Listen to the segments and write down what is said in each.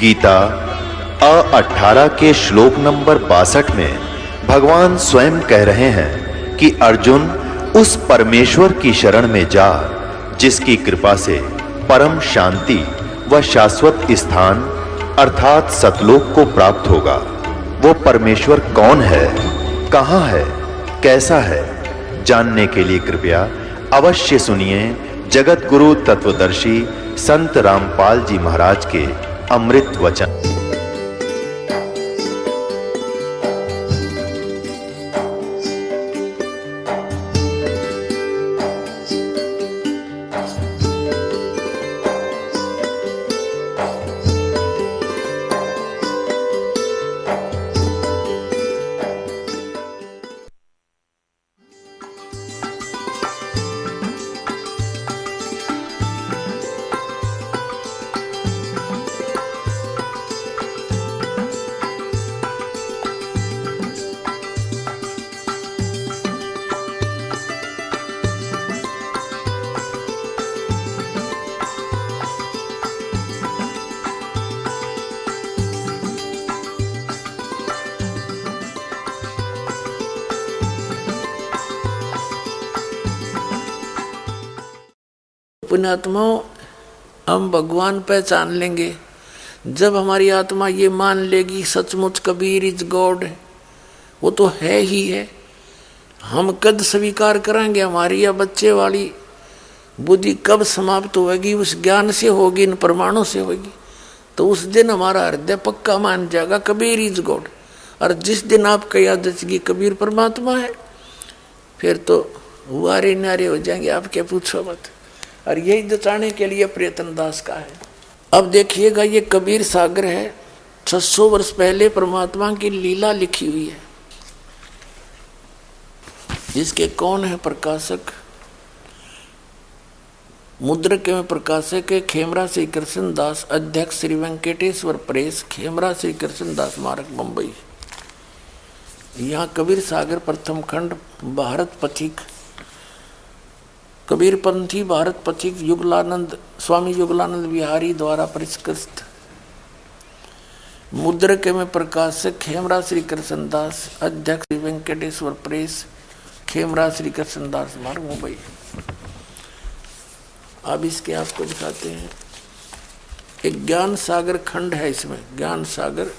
गीता 18 के श्लोक नंबर 62 में भगवान स्वयं कह रहे हैं कि अर्जुन उस परमेश्वर की शरण में जा जिसकी कृपा से परम शांति व शाश्वत स्थान अर्थात सतलोक को प्राप्त होगा। वो परमेश्वर कौन है, कहां है, कैसा है, जानने के लिए कृपया अवश्य सुनिए जगत गुरु तत्वदर्शी संत रामपाल जी महाराज के अमृत वचन। पुण्यात्माओं, हम भगवान पहचान लेंगे जब हमारी आत्मा ये मान लेगी सचमुच कबीर इज गॉड, वो तो है ही है। हम कद स्वीकार करेंगे? हमारी या बच्चे वाली बुद्धि कब समाप्त होगी? उस ज्ञान से होगी, इन प्रमाणों से होगी। तो उस दिन हमारा हृदय पक्का मान जाएगा कबीर इज गॉड। और जिस दिन आपका याद जचेगी कबीर परमात्मा है, फिर तो वारे नारे हो जाएंगे, आप क्या पूछो मत। और यही जचाने के लिए प्रयत्न दास का है। अब देखिएगा, ये कबीर सागर है, 600 वर्ष पहले परमात्मा की लीला लिखी हुई है। जिसके कौन है प्रकाशक? मुद्रक में प्रकाशक है खेमरा श्री कृष्ण दास, अध्यक्ष श्री वेंकटेश्वर प्रेस, खेमरा श्री कृष्ण दास मार्ग, मुंबई। यहाँ कबीर सागर प्रथम खंड भारत पथिक कबीर पंथी भारत पथिक युगलानंद स्वामी युगलानंद बिहारी द्वारा परिष्कृत। मुद्रक में प्रकाशक खेमरा श्री कृष्ण दास, अध्यक्ष श्री वेंकटेश्वर प्रेस, खेमरा श्री कृष्ण दास मार्ग, मुंबई। अब इसके आपको दिखाते हैं। एक ज्ञान सागर खंड है, इसमें ज्ञान सागर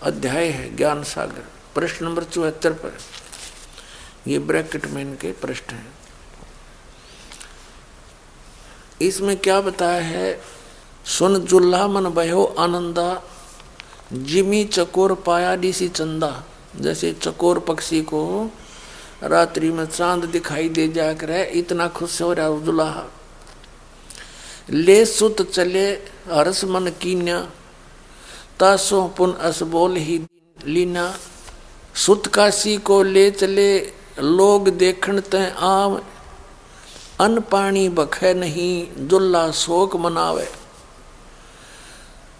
अध्याय है। ज्ञान सागर प्रश्न नंबर 74 पर, ये ब्रैकेट में इनके प्रश्न है। इसमें क्या बताया है? सुन जुल्हा मन बहो आनंदा, जिमी चकोर पाया दिसी चंदा। जैसे चकोर पक्षी को रात्रि में चांद दिखाई दे जाकर है, इतना खुश हो रहा जुल्हा। ले सुत चले हरस मन कीन्या, तासो पुन अस बोल ही लीना। सुत काशी को ले चले लोग देखण तय आव, अन्न पानी बखे नहीं जुल्हा शोक मनावे।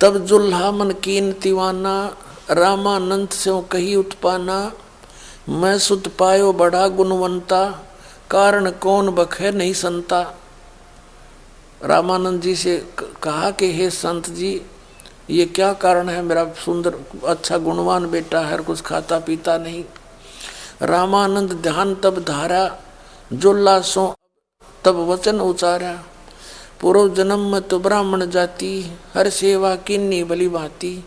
तब जुल्हा मन कीन दीवाना, रामानंद से कही उत्पाना। मैं सुत पायो बड़ा गुणवंता, कारण कौन बखे नहीं संता। रामानंद जी से कहा कि हे संत जी, ये क्या कारण है? मेरा सुंदर अच्छा गुणवान बेटा है, कुछ खाता पीता नहीं। रामानंद ध्यान तब धारा, जुल्हा सो तब वचन उचारा। पूर्व जन्म में तो ब्राह्मण जाति, हर सेवा किन्नी भली भांति।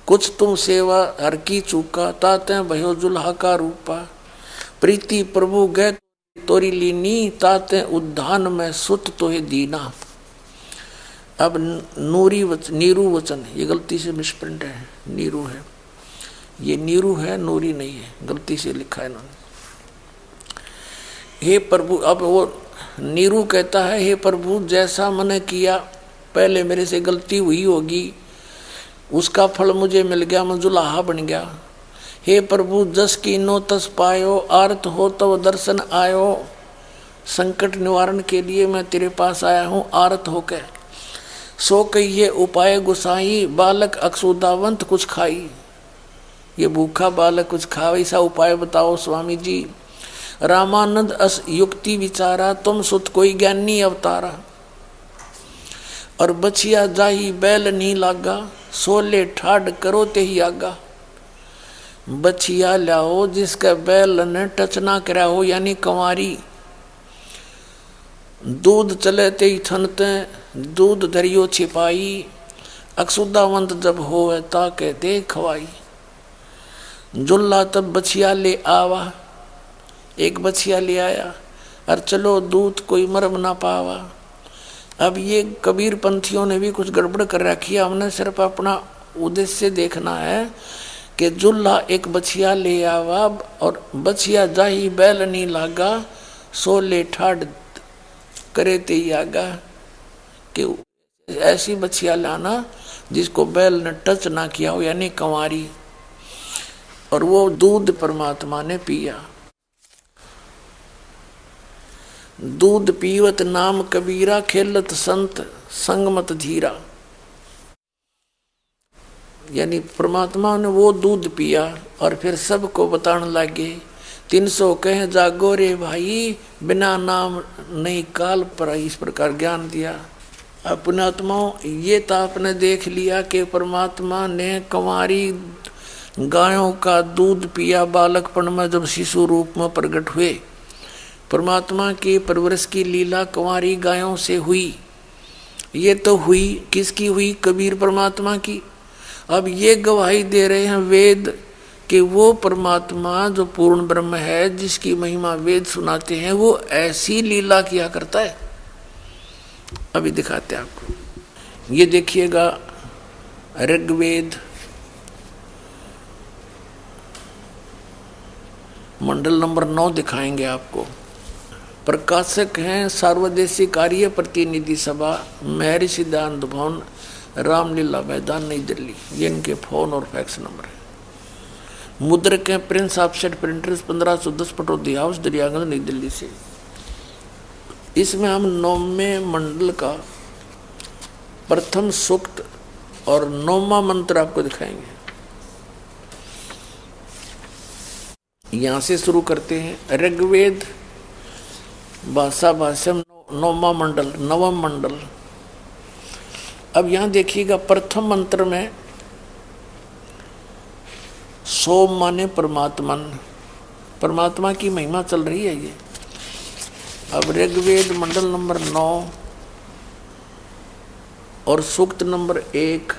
कुछ तुम सेवा हर की चूका, ताते भयो जुल्हा का रूपा। प्रीति प्रभु गए तोरी लीनी, ताते उद्धान में सुत तोहे दीना। अब नीरू वचन, ये गलती से मिसप्रिंट है, नीरू है, ये नीरू है, नूरी नहीं है, गलती से लिखा है इन्होंने। हे प्रभु, अब वो नीरू कहता है, हे प्रभु जैसा मैंने किया, पहले मेरे से गलती हुई होगी, उसका फल मुझे मिल गया, मैं जुलाहा बन गया। हे प्रभु जस कीनो तस पायो, आर्त हो तब दर्शन आयो। संकट निवारण के लिए मैं तेरे पास आया हूँ आर्त होकर। सो कहिए उपाय गुसाई, बालक अक्षुदावंत कुछ खाई। ये भूखा बालक कुछ खावे, ऐसा उपाय बताओ स्वामी जी। रामानंद अस युक्ति विचारा, तुम सुत कोई ज्ञानी अवतारा। और बछिया जाही बैल नहीं लागा, सोले ठाड करो ते ही आगा। बछिया लाओ जिसका बैल ने टच ना करा हो, यानी कंवारी। दूध चले ते ही थनते, दूध धरियो छिपाई, अक्षुदावंत जब हो ताके दे खवाई। जुल्ला तब बछिया ले आवा, एक बछिया ले आया, और चलो दूध कोई मरम ना पावा। अब ये कबीर पंथियों ने भी कुछ गड़बड़ कर रखी है, हमने सिर्फ अपना उद्देश्य देखना है कि जुल्ला एक बछिया ले आवा और बछिया जाही बैल नहीं लागा, सोले ठाड करे ते ही आगा। कि ऐसी बछिया लाना जिसको बैल ने टच ना किया हो, यानी कंवारी। और वो दूध परमात्मा ने पिया। दूध पीवत नाम कबीरा, खेलत संत संगमत धीरा। यानी परमात्मा ने वो दूध पिया और फिर सबको बताने लगे। 300 कह जागो रे भाई, बिना नाम नहीं काल पर। इस प्रकार ज्ञान दिया। अपने आत्माओं, ये तो आपने देख लिया कि परमात्मा ने कंवारी गायों का दूध पिया बालकपन में, जब शिशु रूप में प्रकट हुए। परमात्मा की परवरिश की लीला कंवारी गायों से हुई। ये तो हुई, किसकी हुई? कबीर परमात्मा की। अब ये गवाही दे रहे हैं वेद कि वो परमात्मा जो पूर्ण ब्रह्म है, जिसकी महिमा वेद सुनाते हैं, वो ऐसी लीला किया करता है। अभी दिखाते हैं आपको। ये देखिएगा ऋग्वेद मंडल नंबर 9 दिखाएंगे आपको। प्रकाशक हैं सार्वदेशी कार्य प्रतिनिधि सभा, महर्षि दयानंद भवन, रामलीला मैदान, नई दिल्ली। ये इनके फोन और फैक्स नंबर है। मुद्रक हैं Prince offset printers, 1510 Pataudi house, Daryaganj, नई दिल्ली से। इसमें हम 9वें मंडल का प्रथम सूक्त और 9वां मंत्र आपको दिखाएंगे। यहां से शुरू करते हैं। ऋग्वेद भाषा भाष्यम 9वां मंडल, 9वां मंडल। अब यहां देखिएगा प्रथम मंत्र में सोम माने परमात्मन, परमात्मा की महिमा चल रही है ये। अब ऋग्वेद मंडल नंबर 9 और सूक्त नंबर 1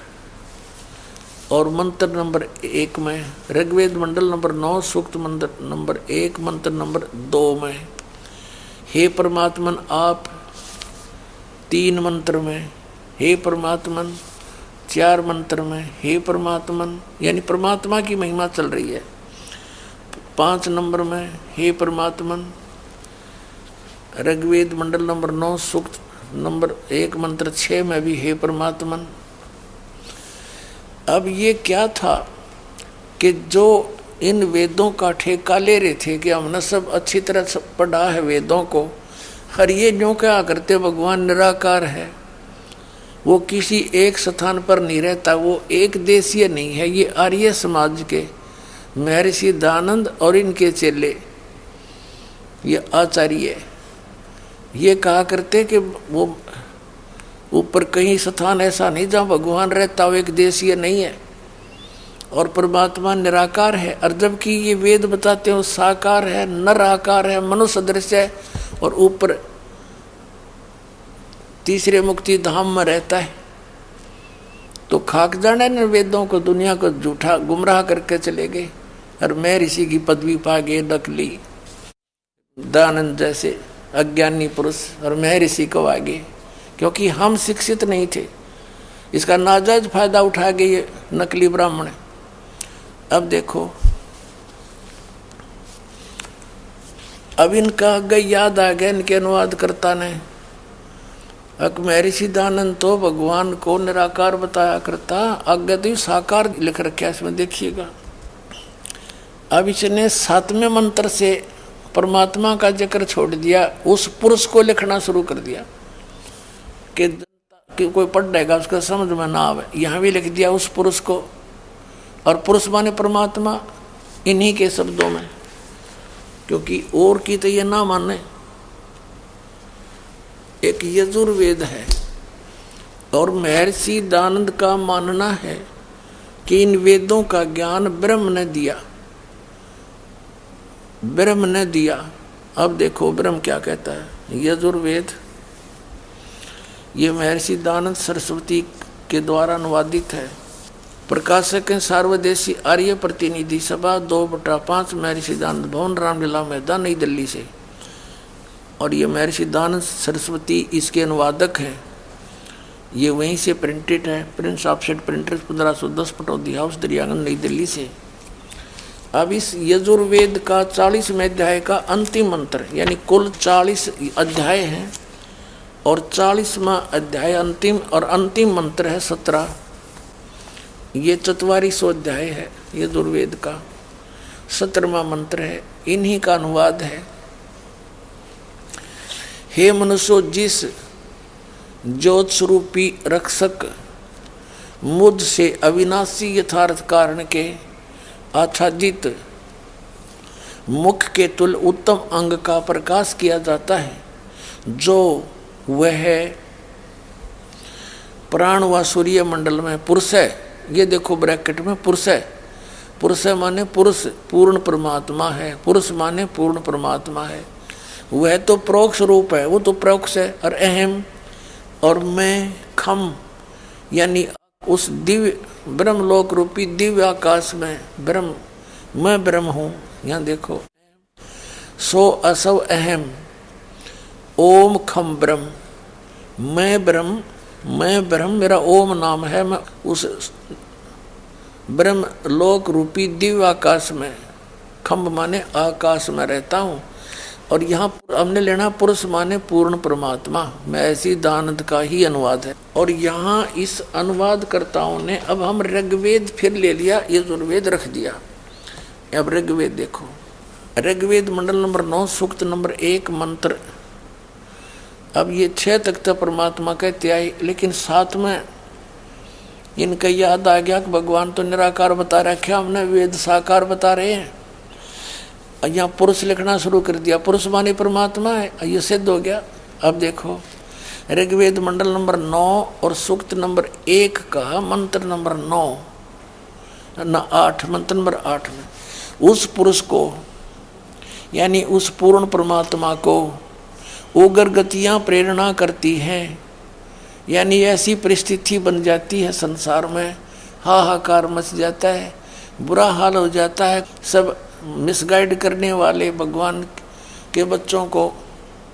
और मंत्र नंबर 1 में, ऋग्वेद मंडल नंबर 9 सूक्त मंत्र नंबर 1 मंत्र नंबर 2 में, हे परमात्मन आप। 3 मंत्र में हे परमात्मन, 4 मंत्र में हे परमात्मन, यानी परमात्मा की महिमा चल रही है। 5 नंबर में हे परमात्मन। ऋग्वेद मंडल नंबर 9 सूक्त नंबर 1 मंत्र 6 में भी हे परमात्मन। अब ये क्या था कि जो इन वेदों का ठेका ले रहे थे कि हमने सब अच्छी तरह से पढ़ा है वेदों को, हर ये जो क्या करते भगवान निराकार है, वो किसी एक स्थान पर नहीं रहता, वो एक देशीय नहीं है। ये आर्य समाज के महर्षि दयानंद और इनके चेले, ये आचार्य, ये कहा करते कि वो ऊपर कहीं स्थान ऐसा नहीं जहाँ भगवान रहता, वो एक देशीय नहीं है और परमात्मा निराकार है। और जबकि ये वेद बताते हैं वो साकार है, नर आकार है, मनुष्य सदृश है और ऊपर तीसरे मुक्ति धाम में रहता है। तो खाक जाने ने वेदों को, दुनिया को झूठा गुमराह करके चले गए और मैं ऋषि की पदवी पा गए नकली दयानंद जैसे अज्ञानी पुरुष, और मैं ऋषि को आगे, क्योंकि हम शिक्षित नहीं थे। इसका नाजायज फायदा उठा गए ये नकली ब्राह्मण। अब देखो, अब इनका गई याद आ गया इनके अनुवाद करता ने, महर्षि दयानंद तो भगवान को निराकार बताया करता, आगे तो साकार लिख रखा इसमें देखिएगा। अब इसने 7वें मंत्र से परमात्मा का जिक्र छोड़ दिया, उस पुरुष को लिखना शुरू कर दिया कि कोई पढ़ जाएगा उसका समझ में ना आवे, यहाँ भी लिख दिया उस पुरुष को। और पुरुष माने परमात्मा इन्हीं के शब्दों में, क्योंकि और की तो ये ना माने। एक यजुर्वेद है और महर्षि दानंद का मानना है कि इन वेदों का ज्ञान ब्रह्म ने दिया, ब्रह्म ने दिया। अब देखो ब्रह्म क्या कहता है। यजुर्वेद ये महर्षि दानंद सरस्वती के द्वारा अनुवादित है। प्रकाशक है सार्वदेशी आर्य प्रतिनिधि सभा 2/5 महर्षि दानंद भवन रामलीला मैदान नई दिल्ली से। और ये महर्षि दानंद सरस्वती इसके अनुवादक हैं। ये वहीं से प्रिंटेड है, Prince offset printers 1510 Pataudi house Daryaganj नई दिल्ली से। अब इस यजुर्वेद का 40वें अध्याय का अंतिम मंत्र, यानी कुल 40 अध्याय हैं और 40वां अध्याय अंतिम, और अंतिम मंत्र है 17। ये 44वां अध्याय है यजुर्वेद का, 17वां मंत्र है, इन्हीं का अनुवाद है। हे मनुष्यों, जिस ज्योत स्वरूपी रक्षक मुझ से अविनाशी यथार्थ कारण के आच्छादित मुख के तुल उत्तम अंग का प्रकाश किया जाता है, जो वह प्राण व सूर्य मंडल में पुरुष है। ये देखो ब्रैकेट में पुरुष है, पुरुष है माने पुरुष पूर्ण परमात्मा है, पुरुष माने पूर्ण परमात्मा है। वह तो प्रोक्ष रूप है, वो तो प्रोक्ष है। और अहम और मैं खम, यानी उस दिव्य ब्रह्मलोक रूपी दिव्य आकाश में ब्रह्म, मैं ब्रह्म हूँ। यहाँ देखो, सो असव अहम ओम खम ब्रह्म, मैं ब्रह्म, मैं ब्रह्म, मेरा ओम नाम है। मैं उस ब्रह्म लोक रूपी दिव्य आकाश में, खम्ब माने आकाश में रहता हूँ। और यहाँ हमने लेना पुरुष माने पूर्ण परमात्मा। मैं ऐसी दानंद का ही अनुवाद है। और यहाँ इस अनुवादकर्ताओं ने, अब हम ऋग्वेद फिर ले लिया, यजुर्वेद रख दिया। अब ऋग्वेद देखो, ऋग्वेद मंडल नंबर 9 सूक्त नंबर 1 मंत्र। अब ये 6 तक तो परमात्मा कहते आए, लेकिन 7 में इनका याद आ गया कि भगवान तो निराकार बता रखा, हमने वेद साकार बता रहे हैं। यहाँ पुरुष लिखना शुरू कर दिया, पुरुष माने परमात्मा है, ये सिद्ध हो गया। अब देखो ऋग्वेद मंडल नंबर 9 और सूक्त नंबर 1 का मंत्र नंबर 9 न 8, मंत्र नंबर 8 में उस पुरुष को, यानी उस पूर्ण परमात्मा को उग्र गतियाँ प्रेरणा करती हैं, यानी ऐसी परिस्थिति बन जाती है संसार में, हाहाकार मच जाता है, बुरा हाल हो जाता है। सब मिसगाइड करने वाले, भगवान के बच्चों को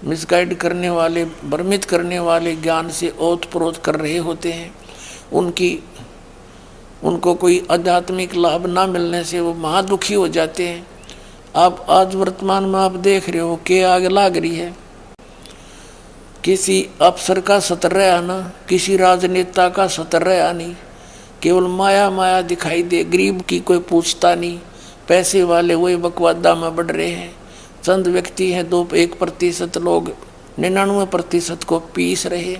मिसगाइड करने वाले, भ्रमित करने वाले ज्ञान से ओत-प्रोत कर रहे होते हैं। उनको कोई आध्यात्मिक लाभ ना मिलने से वो महादुखी हो जाते हैं। आप आज वर्तमान में आप देख रहे हो कि आग लाग रही है, किसी अफसर का सतर आना, किसी राजनेता का सतर आनी, केवल माया माया दिखाई दे, गरीब की कोई पूछता नहीं। पैसे वाले वही बकवादा में बढ़ रहे हैं। चंद व्यक्ति हैं, 1% लोग 99% को पीस रहे।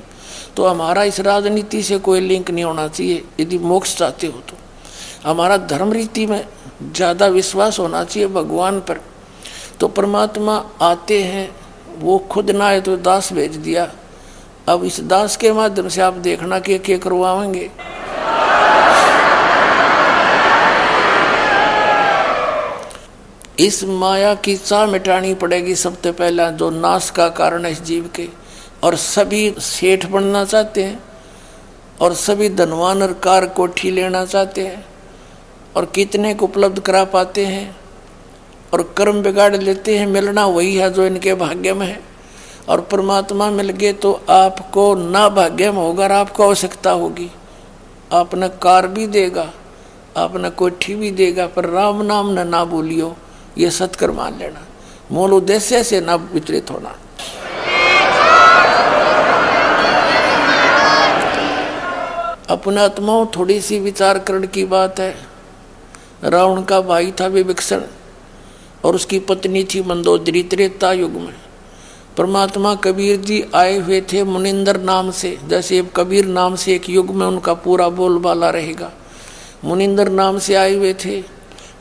तो हमारा इस राजनीति से कोई लिंक नहीं होना चाहिए। यदि मोक्ष चाहते हो तो हमारा धर्म रीति में ज़्यादा विश्वास होना चाहिए भगवान पर। तो परमात्मा आते हैं, वो खुद ना आए तो दास भेज दिया। अब इस दास के माध्यम से आप देखना कि क्या करवाएंगे। इस माया की चाह मिटानी पड़ेगी सबसे पहला, जो नाश का कारण है इस जीव के। और सभी सेठ बनना चाहते हैं और सभी धनवान और कार कोठी लेना चाहते हैं, और कितने को उपलब्ध करा पाते हैं और कर्म बिगाड़ लेते हैं। मिलना वही है जो इनके भाग्य में है। और परमात्मा मिल गए तो आपको ना भाग्य में होगा और आपको आवश्यकता होगी। आपने कार भी देगा, आपने कोठी भी देगा, पर राम नाम न ना बोलियो, ये सत्कर मान लेना। मूल उद्देश्य से ना विचलित होना। अपने आत्माओं थोड़ी सी विचार करण की बात है। रावण का भाई था विभीषण और उसकी पत्नी थी मंदोदरी। त्रेता युग में परमात्मा कबीर जी आए हुए थे मुनिंदर नाम से। जैसे कबीर नाम से एक युग में उनका पूरा बोलबाला रहेगा। मुनिंदर नाम से आए हुए थे।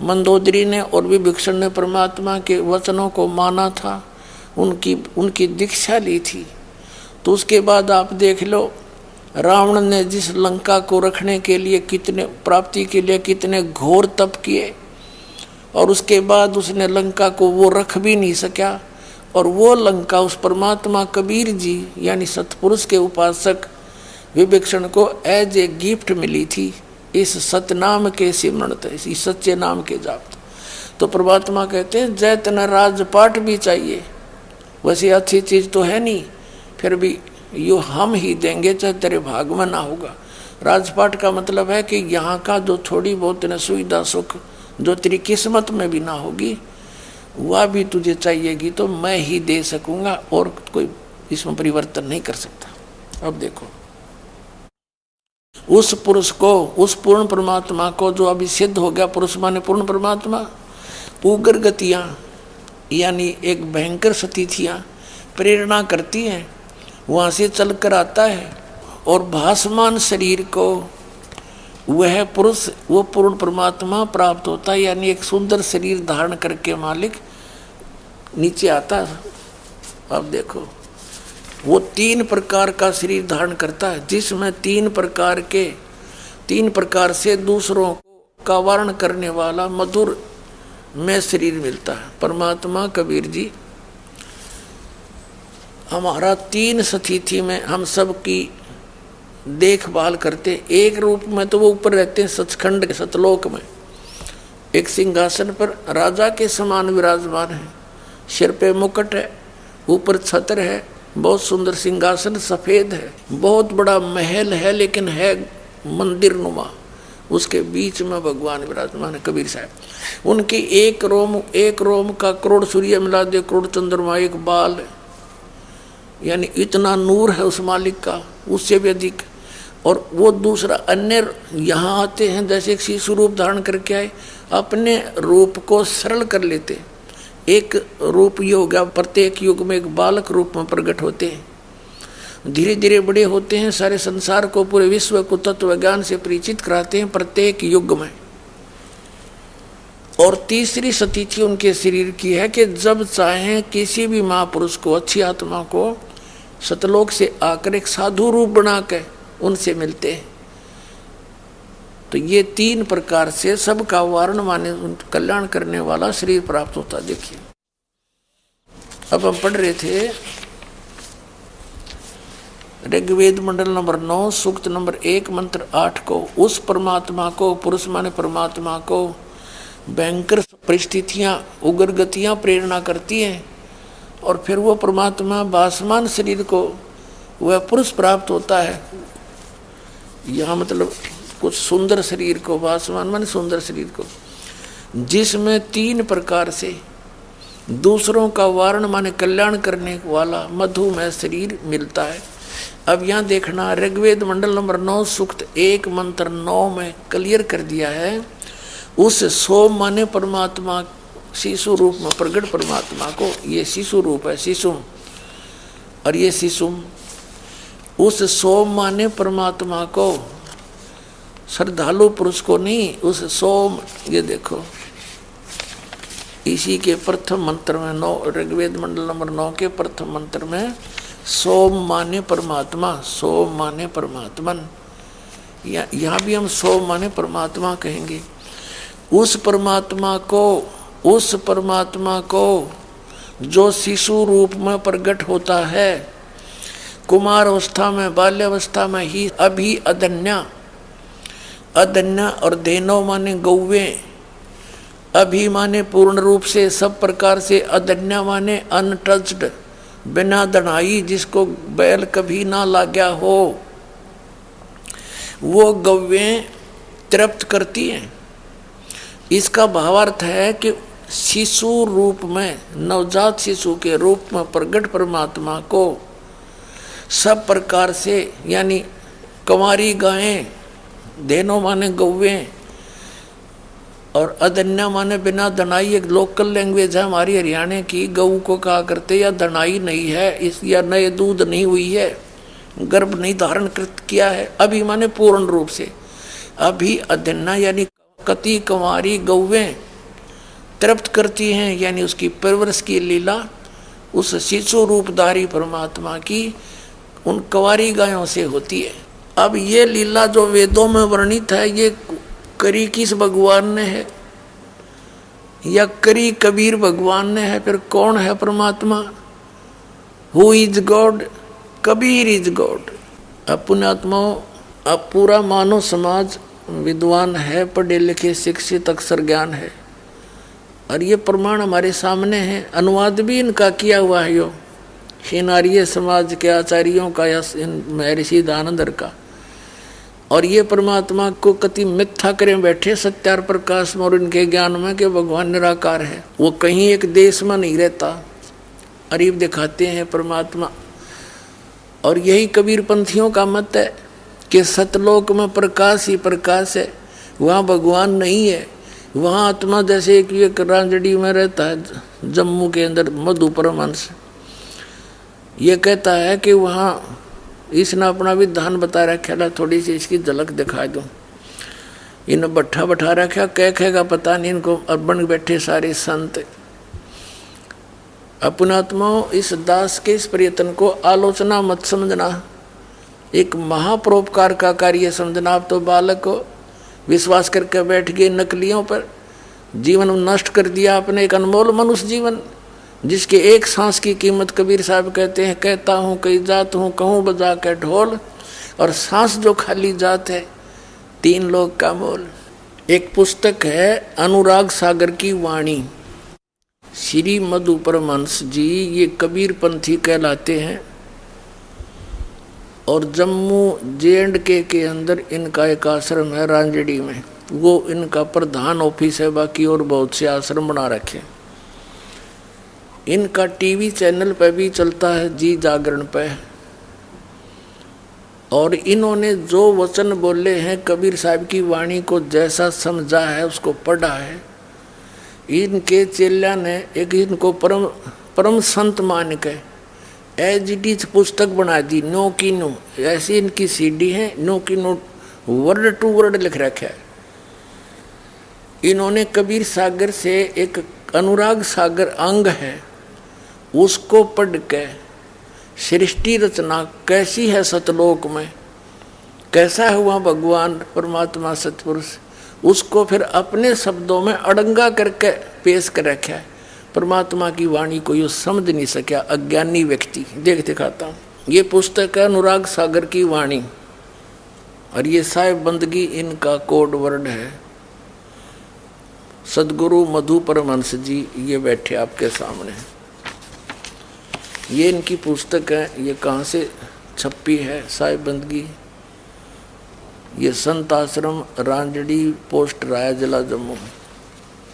मंदोदरी ने और विभीषण ने परमात्मा के वचनों को माना था, उनकी दीक्षा ली थी। तो उसके बाद आप देख लो, रावण ने जिस लंका को रखने के लिए कितने प्राप्ति के लिए कितने घोर तप किए, और उसके बाद उसने लंका को वो रख भी नहीं सका, और वो लंका उस परमात्मा कबीर जी यानी सतपुरुष के उपासक विभीषण को एज ए गिफ्ट मिली थी, इस सतनाम के सिमरण, इस सच्चे नाम के जाप। तो परमात्मा कहते हैं जय तना राजपाट भी चाहिए, वैसे अच्छी चीज तो है नहीं, फिर भी यो हम ही देंगे चाहे तेरे भाग में ना होगा। राजपाट का मतलब है कि यहाँ का जो थोड़ी बहुत न सुविधा सुख जो तेरी किस्मत में भी ना होगी वह भी तुझे चाहिएगी, तो मैं ही दे सकूंगा और कोई इसमें परिवर्तन नहीं कर सकता। अब देखो उस पुरुष को, उस पूर्ण परमात्मा को जो अभी सिद्ध हो गया, पुरुष माने पूर्ण परमात्मा, उग्र गतियां यानी एक भयंकर स्थितियां प्रेरणा करती हैं, वहां से चल कर आता है और भासमान शरीर को वह पुरुष, वो पूर्ण परमात्मा प्राप्त होता है, यानी एक सुंदर शरीर धारण करके मालिक नीचे आता है। अब देखो वो 3 प्रकार का शरीर धारण करता है, जिसमें 3 प्रकार से दूसरों का वारण करने वाला मधुर में शरीर मिलता है। परमात्मा कबीर जी हमारा 3 स्थिति में हम सब की देखभाल करते। एक रूप में तो वो ऊपर रहते हैं सचखंड के सतलोक में, एक सिंहासन पर राजा के समान विराजमान है, सिर पे मुकुट है, ऊपर छत्र है, बहुत सुंदर सिंहासन सफेद है, बहुत बड़ा महल है लेकिन है मंदिर नुमा, उसके बीच में भगवान विराजमान है कबीर साहब। उनकी एक रोम का करोड़ सूर्य मिला दे, करोड़ चंद्रमा, एक बाल, यानी इतना नूर है उस मालिक का, उससे भी अधिक। और वो दूसरा अन्य यहाँ आते हैं जैसे एक शिशु रूप धारण करके आए, अपने रूप को सरल कर लेते। एक रूप ये हो गया, प्रत्येक युग में एक बालक रूप में प्रकट होते हैं, धीरे धीरे बड़े होते हैं, सारे संसार को पूरे विश्व को तत्व ज्ञान से परिचित कराते हैं प्रत्येक युग में। और तीसरी स्थिति उनके शरीर की है कि जब चाहें किसी भी महापुरुष को, अच्छी आत्मा को सतलोक से आकर एक साधु रूप बना के उनसे मिलते हैं। तो ये 3 प्रकार से सबका वारण माने कल्याण करने वाला शरीर प्राप्त होता। देखिए अब हम पढ़ रहे थे ऋग्वेद मंडल नंबर 9 सूक्त नंबर 1 मंत्र 8 को, उस परमात्मा को, पुरुष माने परमात्मा को भयंकर परिस्थितियां, उग्र गतियां प्रेरणा करती हैं, और फिर वो परमात्मा भासमान शरीर को वह पुरुष प्राप्त होता है। यहाँ मतलब कुछ सुंदर शरीर को, भासमान माने सुंदर शरीर को, जिसमें 3 प्रकार से दूसरों का वारण माने कल्याण करने वाला मधुमेह शरीर मिलता है। अब यहाँ देखना ऋग्वेद मंडल नंबर 9 सूक्त 1 मंत्र 9 में क्लियर कर दिया है, उस सोम माने परमात्मा शिशु रूप में प्रगट परमात्मा को, ये शिशु रूप है शिशुम, और ये शिशुम, उस सोम माने परमात्मा को, श्रद्धालु पुरुष को नहीं, उस सोम, ये देखो इसी के प्रथम मंत्र में 9 ऋग्वेद मंडल नंबर 9 के प्रथम मंत्र में सोम माने परमात्मा, सोम माने परमात्मन, यहाँ भी हम सोम माने परमात्मा कहेंगे। उस परमात्मा को जो शिशु रूप में प्रकट होता है, कुमार अवस्था में, बाल्यावस्था में ही अभी अदन्या और धेनो माने गौवे, अभी माने पूर्ण रूप से सब प्रकार से, अदन्या माने अनटच्ड, बिना दनाई, जिसको बैल कभी ना लाग्या हो, वो गौवें तृप्त करती हैं। इसका भावार्थ है कि शिशु रूप में, नवजात शिशु के रूप में प्रगट परमात्मा को सब प्रकार से, यानी कंवारी गायें, धेनो माने गौवें, और अदन्या माने बिना दनाई, एक लोकल लैंग्वेज है हमारी हरियाणा की, गऊ को कहा करते या दनाई नहीं है, इस या नए दूध नहीं हुई है, गर्भ नहीं धारण किया है, अभी माने पूर्ण रूप से, अभी अदन्या यानी कति कंवारी गौवें तृप्त करती हैं, यानी उसकी परवरिश की लीला उस शिशु रूपधारी परमात्मा की उन कंवारी गायों से होती है। अब ये लीला जो वेदों में वर्णित है, ये करी किस भगवान ने है या करी कबीर भगवान ने है? फिर कौन है परमात्मा? Who is God? Kabir is God. अब पुण्यात्माओं, अब पूरा मानव समाज विद्वान है, पढ़े लिखे शिक्षित अक्षर ज्ञान है, और ये प्रमाण हमारे सामने है। अनुवाद भी इनका किया हुआ है, यो इन आर्य समाज के आचार्यों का या महर्षि दानंदर का। और ये परमात्मा को कति मिथ्या करें बैठे सत्यार प्रकाश में और इनके ज्ञान में कि भगवान निराकार है। वो कहीं एक देश में नहीं रहता, अरीब दिखाते हैं परमात्मा। और यही कबीर पंथियों का मत है कि सतलोक में प्रकाश ही प्रकाश है, वहाँ भगवान नहीं है। वहाँ आत्मा जैसे एक रांजड़ी में रहता है जम्मू के अंदर, मधु परमहंस ये कहता है कि वहाँ इसने अपना विधान बता रखा है। थोड़ी सी इसकी झलक दिखा दूँ। इन बैठा बैठा रखा, कह कहेगा पता नहीं इनको, और बन बैठे सारे संत। अपनात्माओं, इस दास के इस प्रयत्न को आलोचना मत समझना, एक महापरोपकार का कार्य समझना। आप तो बालक को विश्वास करके बैठ गए नकलियों पर, जीवन नष्ट कर दिया आपने, एक अनमोल मनुष्य जीवन जिसके एक सांस की कीमत कबीर साहब कहते हैं, कहता हूँ कई जात हूँ कहूँ बजा के ढोल, और सांस जो खाली जात है 3 लोग का मोल। एक पुस्तक है अनुराग सागर की वाणी, श्री मधु परमहंस जी, ये कबीर पंथी कहलाते हैं। और जम्मू J&K के अंदर इनका एक आश्रम है रांजड़ी में, वो इनका प्रधान ऑफिस है। बाकी और बहुत से आश्रम बना रखे। इनका टीवी चैनल पे भी चलता है, जी जागरण पे। और इन्होंने जो वचन बोले हैं कबीर साहब की वाणी को जैसा समझा है, उसको पढ़ा है। इनके चेल्या ने एक इनको परम संत मान के एज इट इज पुस्तक बना दी, नो की नो। ऐसी इनकी सीडी है, नो की नो वर्ड टू वर्ड लिख रखा है। इन्होंने कबीर सागर से एक अनुराग सागर अंग है, उसको पढ़ के सृष्टि रचना कैसी है सतलोक में, कैसा हुआ भगवान परमात्मा सतपुरुष, उसको फिर अपने शब्दों में अड़ंगा करके पेश कर रखा है। परमात्मा की वाणी को यो समझ नहीं सका अज्ञानी व्यक्ति। देख दिखाता हूँ, ये पुस्तक है अनुराग सागर की वाणी, और ये साहिब बंदगी इनका कोड वर्ड है। सदगुरु मधु परमहंस जी ये बैठे आपके सामने, ये इनकी पुस्तक है। ये कहाँ से छपी है? साहिब बंदगी, ये संत आश्रम रांजड़ी पोस्ट राया जिला जम्मू।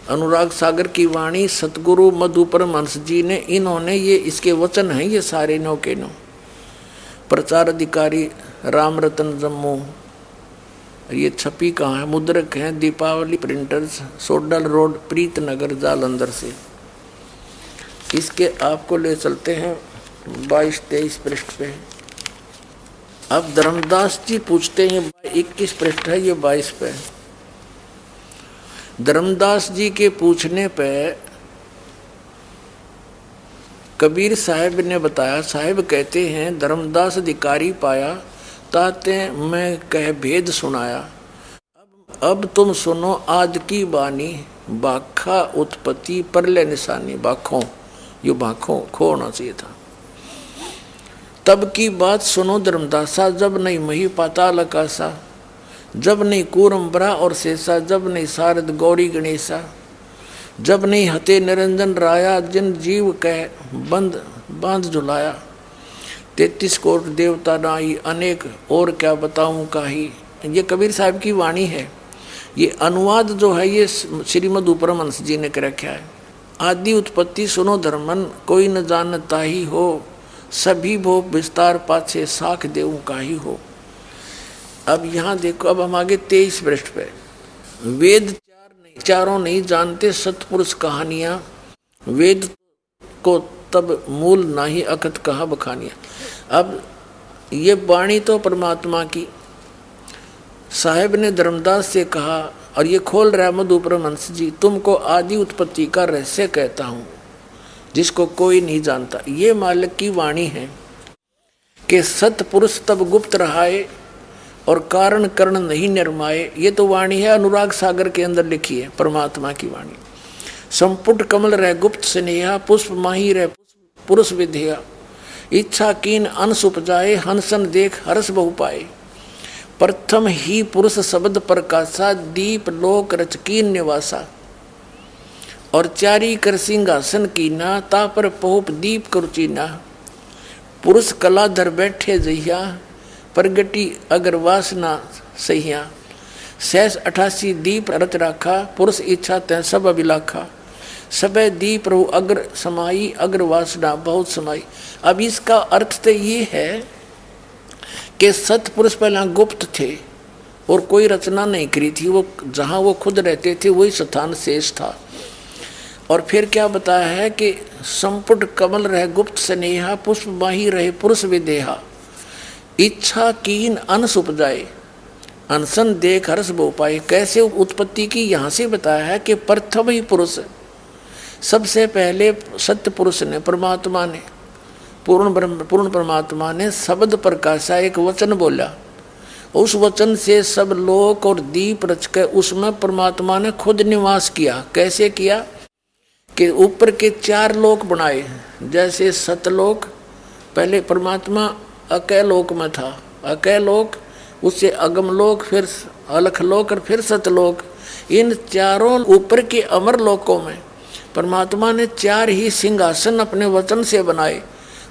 अनुराग सागर की वाणी सतगुरु मधु परमहंस जी ने, इन्होंने ये इसके वचन हैं ये सारे नो के नो। प्रचार अधिकारी राम रतन जम्मू। ये छपी कहाँ है? मुद्रक है दीपावली प्रिंटर्स, सोडल रोड प्रीतनगर जालंधर से। इसके आपको ले चलते हैं 22-23 पृष्ठ पे। अब धर्मदास जी पूछते हैं, 21 पृष्ठ है, ये 22 पे। धर्मदास जी के पूछने पे कबीर साहब ने बताया, साहब कहते हैं धर्मदास अधिकारी पाया ताते मैं कह भेद सुनाया। अब तुम सुनो आज की बानी, बाखा उत्पत्ति परले निशानी। बाखों, यो बाखों खो होना चाहिए था। तब की बात सुनो धर्मदासा, जब नहीं मही पाताल आकाशा, जब नहीं कूरम्बरा और शेषा, जब नहीं शारद गौरी गणेशा, जब नहीं हते निरंजन राया, जिन जीव कह बंद बांध झुलाया। 33 कोट देवता नाई, अनेक और क्या बताऊं काही। ये कबीर साहब की वाणी है। ये अनुवाद जो है ये श्रीमद परमहंस जी ने कर रखा है। आदि उत्पत्ति सुनो धर्मन, कोई न जानता ही हो, सभी भो विस्तार पाछे साख देव का ही हो। अब यहाँ देखो, अब हम आगे 23 पृष्ठ पे। वेद चारों नहीं जानते सतपुरुष कहानियाँ, वेद को तब मूल नाही अकथ कहा बखानिया। अब ये वाणी तो परमात्मा की, साहेब ने धर्मदास से कहा, और ये खोल रहा मधु परमहंस जी, तुमको आदि उत्पत्ति का रहस्य कहता हूँ जिसको कोई नहीं जानता। ये मालिक की वाणी है कि सतपुरुष तब गुप्त रहाए, और कारण कर्ण नहीं निर्माए। ये तो वाणी है अनुराग सागर के अंदर लिखी है, परमात्मा की वाणी। संपुट कमल रह गुप्त स्नेहा, पुष्प माही रह पुरुष विद्या। इच्छा कीन अंश उपजाए, हंसन देख हर्ष बहु पाए। प्रथम ही पुरुष शब्द प्रकाशा, दीप लोक रचकीन निवासा। और चारी कर सिंहासन कीना, ता पर पहुप दीप करुचीना। पुरुष कला धर बैठे जहिया, प्रगति अगर वासना सहिया। सहस 88 दीप रत राखा, पुरुष इच्छा तय सब अभिलाखा। सबे दीप रहु अग्र समाई, अग्र वासना बहुत समाई। अब इसका अर्थ तो ये है कि सतपुरुष पहला गुप्त थे और कोई रचना नहीं करी थी, वो जहाँ वो खुद रहते थे वही स्थान शेष था। और फिर क्या बताया है कि संपुट कमल रहे गुप्त स्नेहा, पुष्प माही रहे पुरुष विदेहा। इच्छा कीन अंश उपजाए, अनशन देख हर्ष बहु पाए। कैसे उत्पत्ति की यहाँ से बताया है कि प्रथम ही पुरुष, सबसे पहले सत्य पुरुष ने, परमात्मा ने, पूर्ण परमात्मा ने शब्द प्रकाशा, एक वचन बोला। उस वचन से सब लोक और दीप रचकर उसमें परमात्मा ने खुद निवास किया। कैसे किया कि ऊपर के 4 लोक बनाए। जैसे सतलोक, पहले परमात्मा अकैलोक में था, अकैलोक, उससे अगमलोक, फिर अलखलोक और फिर सतलोक। इन चारों ऊपर के अमर लोकों में परमात्मा ने 4 ही सिंहासन अपने वचन से बनाए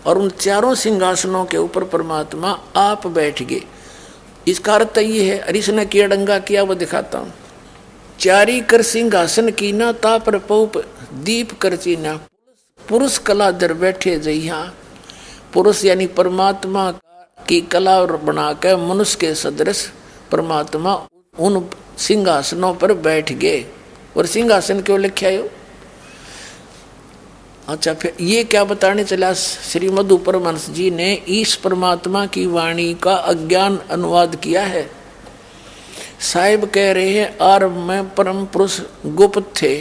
और उन चारों सिंहासनों के ऊपर परमात्मा आप बैठ गए। इसका अर्थ ये है, अरिश ने किया डंगा किया वो दिखाता हूँ। चारी कर सिंहासन कीना, ता पर पौप दीप कर चीना। पुरुष कला दर बैठे जइहा, पुरुष यानी परमात्मा की कला बनाकर मनुष्य के सदृश परमात्मा उन सिंहासनों पर बैठ गए। और सिंहासन क्यों लिखा है? अच्छा, फिर ये क्या बताने चला, श्रीमद् परमहंस जी ने इस परमात्मा की वाणी का अज्ञान अनुवाद किया है। साहिब कह रहे हैं, आरंभ में परम पुरुष गुप्त थे,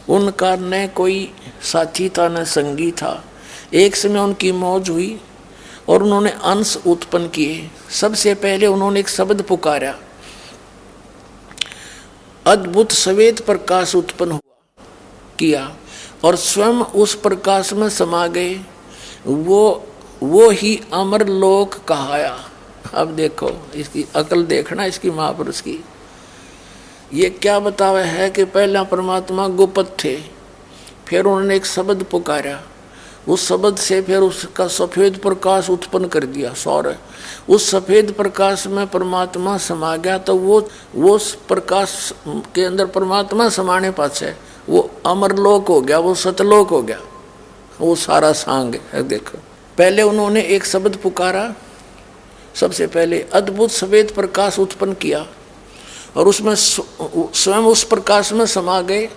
उनका न कोई साथी था न संगी था। एक समय उनकी मौज हुई और उन्होंने अंश उत्पन्न किए। सबसे पहले उन्होंने एक शब्द पुकारा, अद्भुत श्वेत प्रकाश उत्पन्न हुआ किया और स्वयं उस प्रकाश में समा गए। वो ही अमर लोक कहाया। अब देखो इसकी अकल देखना, इसकी महापुरुष की। ये क्या बतावा है कि पहला परमात्मा गुप्त थे, फिर उन्होंने एक शब्द पुकारा, उस शब्द से फिर उसका सफेद प्रकाश उत्पन्न कर दिया सौर। उस सफेद प्रकाश में परमात्मा समा गया, तो वो प्रकाश के अंदर परमात्मा समाने पाछे वो अमरलोक हो गया, वो सतलोक हो गया, वो सारा सांग है। देखो पहले उन्होंने एक शब्द पुकारा, सबसे पहले अद्भुत श्वेत प्रकाश उत्पन्न किया और उसमें स्वयं उस प्रकाश में समा गए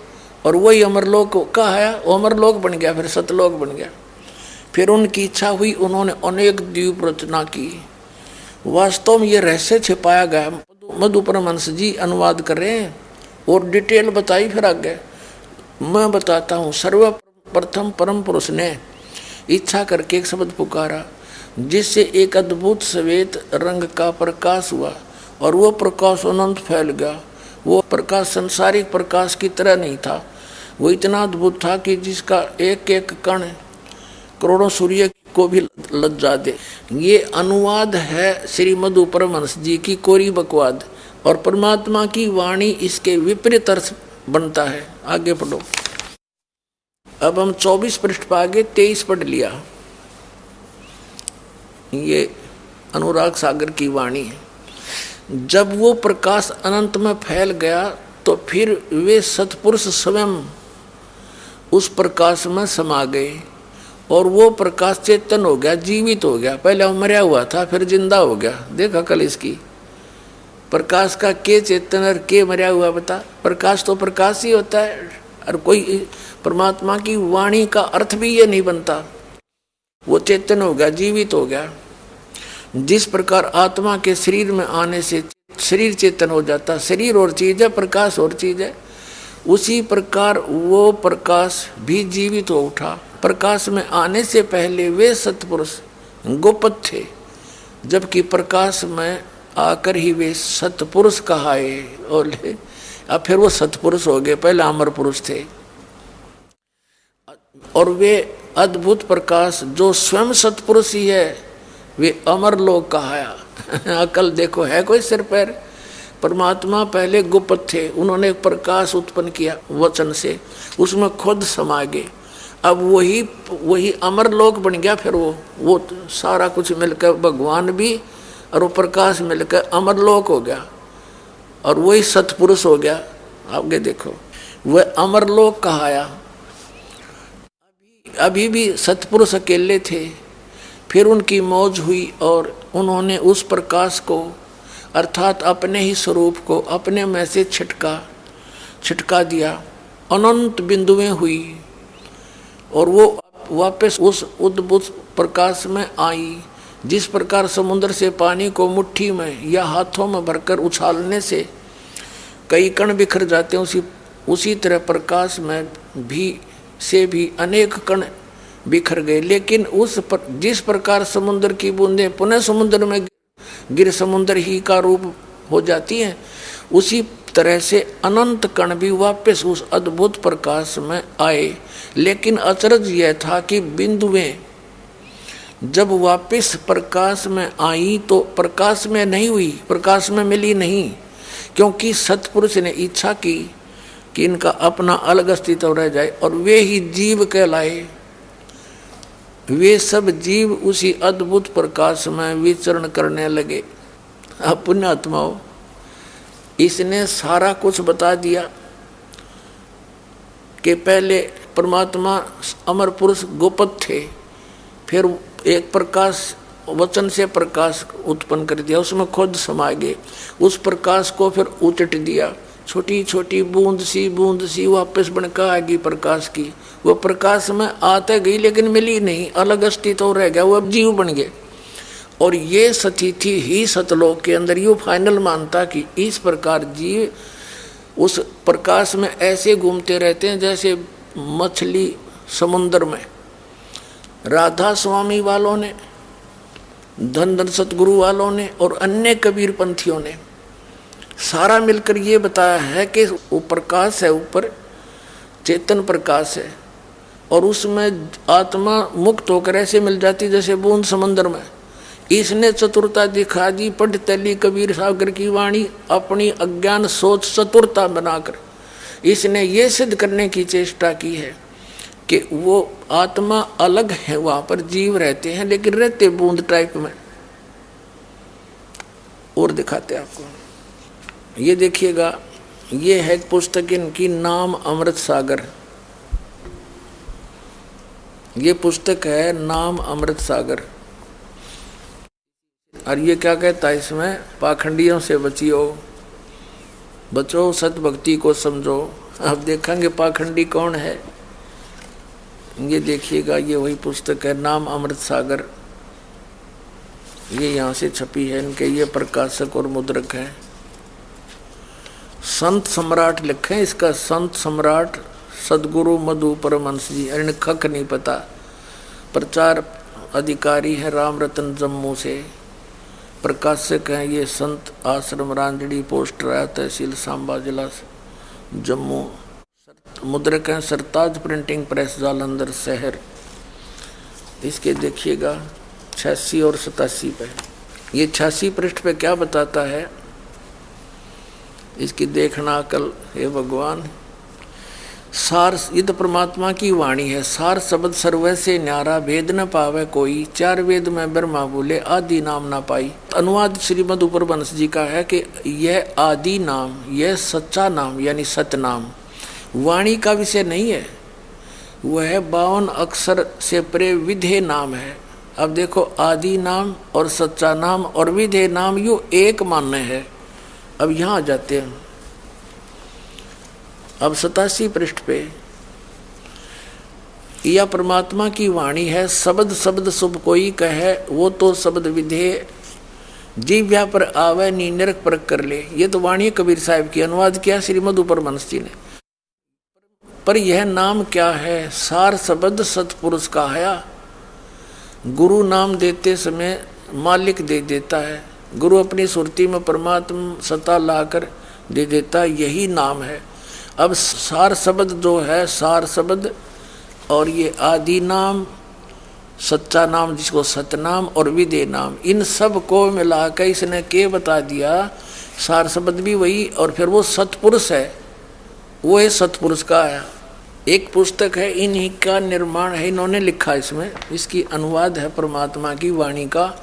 और वही अमरलोक का है, वो अमरलोक बन गया, फिर सतलोक बन गया। फिर उनकी इच्छा हुई, उन्होंने अनेक द्वीप रचना की। वास्तव में ये रहस्य छिपाया गया, मधु परमहंस जी अनुवाद कर रहे हैं और डिटेल बताई। फिर आगे मैं बताता हूँ। सर्वप्रथम परम पुरुष ने इच्छा करके एक शब्द पुकारा, जिससे एक अद्भुत श्वेत रंग का प्रकाश हुआ और वो प्रकाश अनंत फैल गया। वो प्रकाश संसारिक प्रकाश की तरह नहीं था, वो इतना अद्भुत था कि जिसका एक एक कण करोड़ों सूर्य को भी लज्जा दे। ये अनुवाद है श्रीमद् परमहंस जी की कोरी बकवाद, और परमात्मा की वाणी इसके विपरीत अर्थ बनता है। आगे पढ़ो। अब हम 24 पृष्ठ पर आगे 23 पढ़ लिया। ये अनुराग सागर की वाणी है। जब वो प्रकाश अनंत में फैल गया तो फिर वे सतपुरुष स्वयं उस प्रकाश में समा गए और वो प्रकाश चेतन हो गया, जीवित हो गया। पहले वो मरा हुआ था, फिर जिंदा हो गया। देखा कल इसकी प्रकाश का के चेतन और के मरा हुआ बता। प्रकाश तो प्रकाश ही होता है, और कोई परमात्मा की वाणी का अर्थ भी ये नहीं बनता। वो चेतन हो गया, जीवित हो गया। जिस प्रकार आत्मा के शरीर में आने से शरीर चेतन हो जाता, शरीर और चीज है, प्रकाश और चीज है, उसी प्रकार वो प्रकाश भी जीवित हो उठा। प्रकाश में आने से पहले वे सतपुरुष गुप्त थे, जबकि प्रकाश में आकर ही वे सतपुरुष कहाए। और अब फिर वो सतपुरुष हो गए, पहले अमर पुरुष थे। और वे अद्भुत प्रकाश जो स्वयं सतपुरुष ही है, वे अमर लोग कहाया। अकल देखो है कोई सिर पैर। परमात्मा पहले गुप्त थे, उन्होंने प्रकाश उत्पन्न किया वचन से, उसमें खुद समा गए। अब वही अमर लोक बन गया। फिर वो सारा कुछ मिलकर भगवान भी और वो प्रकाश मिलकर अमर लोक हो गया, और वही सतपुरुष हो गया। आगे देखो, वह अमर लोक कहाया। अभी भी सतपुरुष अकेले थे, फिर उनकी मौज हुई और उन्होंने उस प्रकाश को अर्थात अपने ही स्वरूप को अपने में से छिटका दिया। अनंत बिंदुएं हुई और वो वापस उस उद्भुत प्रकाश में आई। जिस प्रकार समुद्र से पानी को मुट्ठी में या हाथों में भरकर उछालने से कई कण बिखर जाते हैं, उसी तरह प्रकाश में भी अनेक कण बिखर गए। लेकिन जिस प्रकार समुद्र की बूंदें पुनः समुद्र में गिर समुद्र ही का रूप हो जाती हैं, उसी तरह से अनंत कण भी वापस उस अद्भुत प्रकाश में आए। लेकिन अचरज यह था कि बिंदुएं जब वापस प्रकाश में आई तो प्रकाश में नहीं हुई, प्रकाश में मिली नहीं, क्योंकि सतपुरुष ने इच्छा की कि इनका अपना अलग अस्तित्व रह जाए और वे ही जीव कहलाए। वे सब जीव उसी अद्भुत प्रकाश में विचरण करने लगे। अब पुण्यात्माओं, इसने सारा कुछ बता दिया कि पहले परमात्मा अमर पुरुष गोपद थे, फिर एक प्रकाश वचन से प्रकाश उत्पन्न कर दिया, उसमें खुद समा गए। उस प्रकाश को फिर उचट दिया, छोटी छोटी बूंद सी वापस बनकर आएगी प्रकाश की। वो प्रकाश में आते गई लेकिन मिली नहीं, अलग अस्तित्व रह गया, वो अब जीव बन गए। और ये सतिथि ही सतलोक के अंदर यू फाइनल मानता कि इस प्रकार जीव उस प्रकाश में ऐसे घूमते रहते हैं जैसे मछली समुद्र में। राधा स्वामी वालों ने, धन सतगुरु वालों ने और अन्य कबीर पंथियों ने सारा मिलकर ये बताया है कि वो प्रकाश है, ऊपर चेतन प्रकाश है और उसमें आत्मा मुक्त होकर ऐसे मिल जाती जैसे बूंद समुद्र में। इसने चतुरता दिखा दी, पढ़ तली कबीर सागर की वाणी, अपनी अज्ञान सोच चतुरता बनाकर इसने ये सिद्ध करने की चेष्टा की है कि वो आत्मा अलग है, वहाँ पर जीव रहते हैं लेकिन रहते बूंद टाइप में। और दिखाते आपको, ये देखिएगा, ये है पुस्तक इनकी नाम अमृत सागर। ये पुस्तक है नाम अमृत सागर। और ये क्या कहता है इसमें, पाखंडियों से बचो सत भक्ति को समझो। अब देखेंगे पाखंडी कौन है। ये देखिएगा, ये वही पुस्तक है नाम अमृत सागर। ये यहाँ से छपी है, इनके ये प्रकाशक और मुद्रक है। संत सम्राट लिखे इसका, संत सम्राट सदगुरु मधु परमहंस जी। अरे खक नहीं पता। प्रचार अधिकारी है राम रतन जम्मू से। प्रकाशक हैं ये संत आश्रम रांजड़ी, पोस्ट राय, तहसील सांबा, जिला जम्मू। मुद्रक हैं सरताज प्रिंटिंग प्रेस, जालंधर शहर। इसके देखिएगा 86 और 87 पे। ये 86 पृष्ठ पे क्या बताता है, इसकी देखना अकल। हे भगवान, सार ये तो परमात्मा की वाणी है। सार शब्द सर्व से न्यारा, भेद न पावे कोई, चार वेद में ब्रह्मा बोले, आदि नाम ना पाई। अनुवाद श्रीमद उपरवंश जी का है कि यह आदि नाम, यह सच्चा नाम यानी सत नाम वाणी का विषय नहीं है, वह 52 अक्षर से परे विधेय नाम है। अब देखो, आदि नाम और सच्चा नाम और विधेय नाम यू एक मान्य है। अब यहाँ आ जाते हैं, अब 87 पृष्ठ पे, यह परमात्मा की वाणी है। शब्द शब्द शुभ कोई कहे, वो तो शब्द विधेय, जीव्या पर आवे नी नरक पर कर ले। ये तो वाणी कबीर साहब की, अनुवाद किया श्रीमद उपरवंश जी ने। पर यह नाम क्या है, सार शब्द सतपुरुष का है। गुरु नाम देते समय मालिक दे देता है, गुरु अपनी सुरती में परमात्मा सत्ता लाकर दे देता, यही नाम है। अब सार शब्द जो है, सार शब्द और ये आदि नाम, सच्चा नाम जिसको सतनाम और विदे नाम, इन सब को मिलाकर इसने के बता दिया। सार शब्द भी वही, और फिर वो सतपुरुष है, वो है सतपुरुष का है। एक पुस्तक है, इन्हीं का निर्माण है, इन्होंने लिखा इसमें, इसकी अनुवाद है परमात्मा की वाणी का,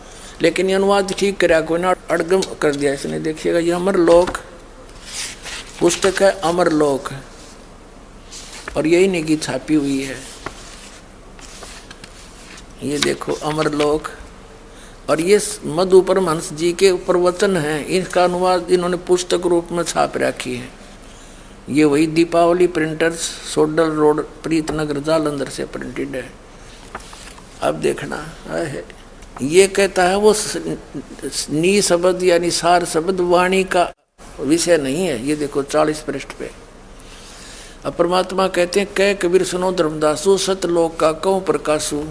लेकिन ये अनुवाद ठीक कराया कोई ना, अड़गम कर दिया इसने। देखिएगा ये अमरलोक पुस्तक है, अमरलोक, और यही नहीं की छापी हुई है। ये देखो अमरलोक, और ये मधु परमहंस जी के प्रवचन हैं, इनका अनुवाद इन्होंने पुस्तक रूप में छाप रखी है। ये वही दीपावली प्रिंटर्स, सोडल रोड, प्रीतनगर, जालंधर से प्रिंटेड है। अब देखना है, ये कहता है वो नी शब्द यानी सार शब्द वाणी का विषय नहीं है। ये देखो 40 पृष्ठ पे। अब परमात्मा कहते हैं, कह कबीर सुनो धर्मदासु, सतलोक का कहूँ प्रकाशु,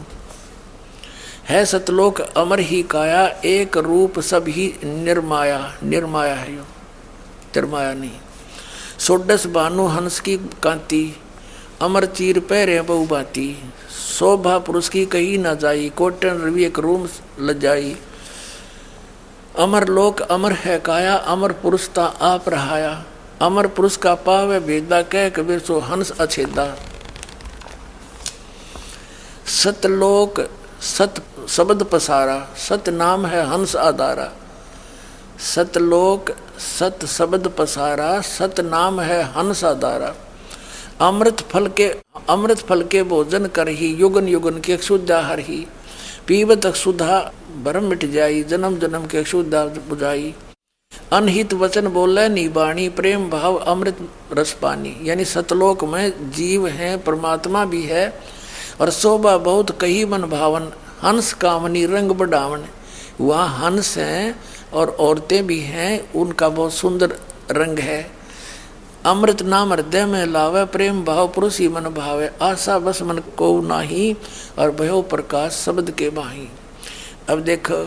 है सतलोक अमर ही काया, एक रूप सब ही निर्माया। निर्माया है यो, तिरमाया नहीं। सोडस भानु हंस की कांति, अमर चीर पैरे बहु बाती, शोभा पुरुष की कही न जाई, कोटन रवि एक रूम लजाई। अमर लोक अमर है काया, अमर पुरुष ता आप रहाया, अमर पुरुष का पावे भेदा, कह कबीर सो हंस अछेदा। सतलोक सत शब्द पसारा, सत नाम है हंस आधारा। सतलोक सत शब्द पसारा, सत नाम है हंस आधारा। अमृत फल के भोजन कर ही, युगन युगन के क्षुद्धा हर ही। पीबत सुधा भरम मिट जाई, जन्म जन्म के क्षुद्धा बुझाई। अनहित वचन बोले निबाणी, प्रेम भाव अमृत रस पानी। यानी सतलोक में जीव है, परमात्मा भी है, और शोभा बहुत कही मन भावन, हंस कामनी रंग बढ़ावन। वहाँ हंस हैं और औरतें भी हैं, उनका बहुत सुंदर रंग है। अमृत नाम हृदय में लावे, प्रेम भाव पुरुष ही मन भावे। आशा बस मन को नाही, और भयो प्रकाश शब्द के बाही। अब देखो,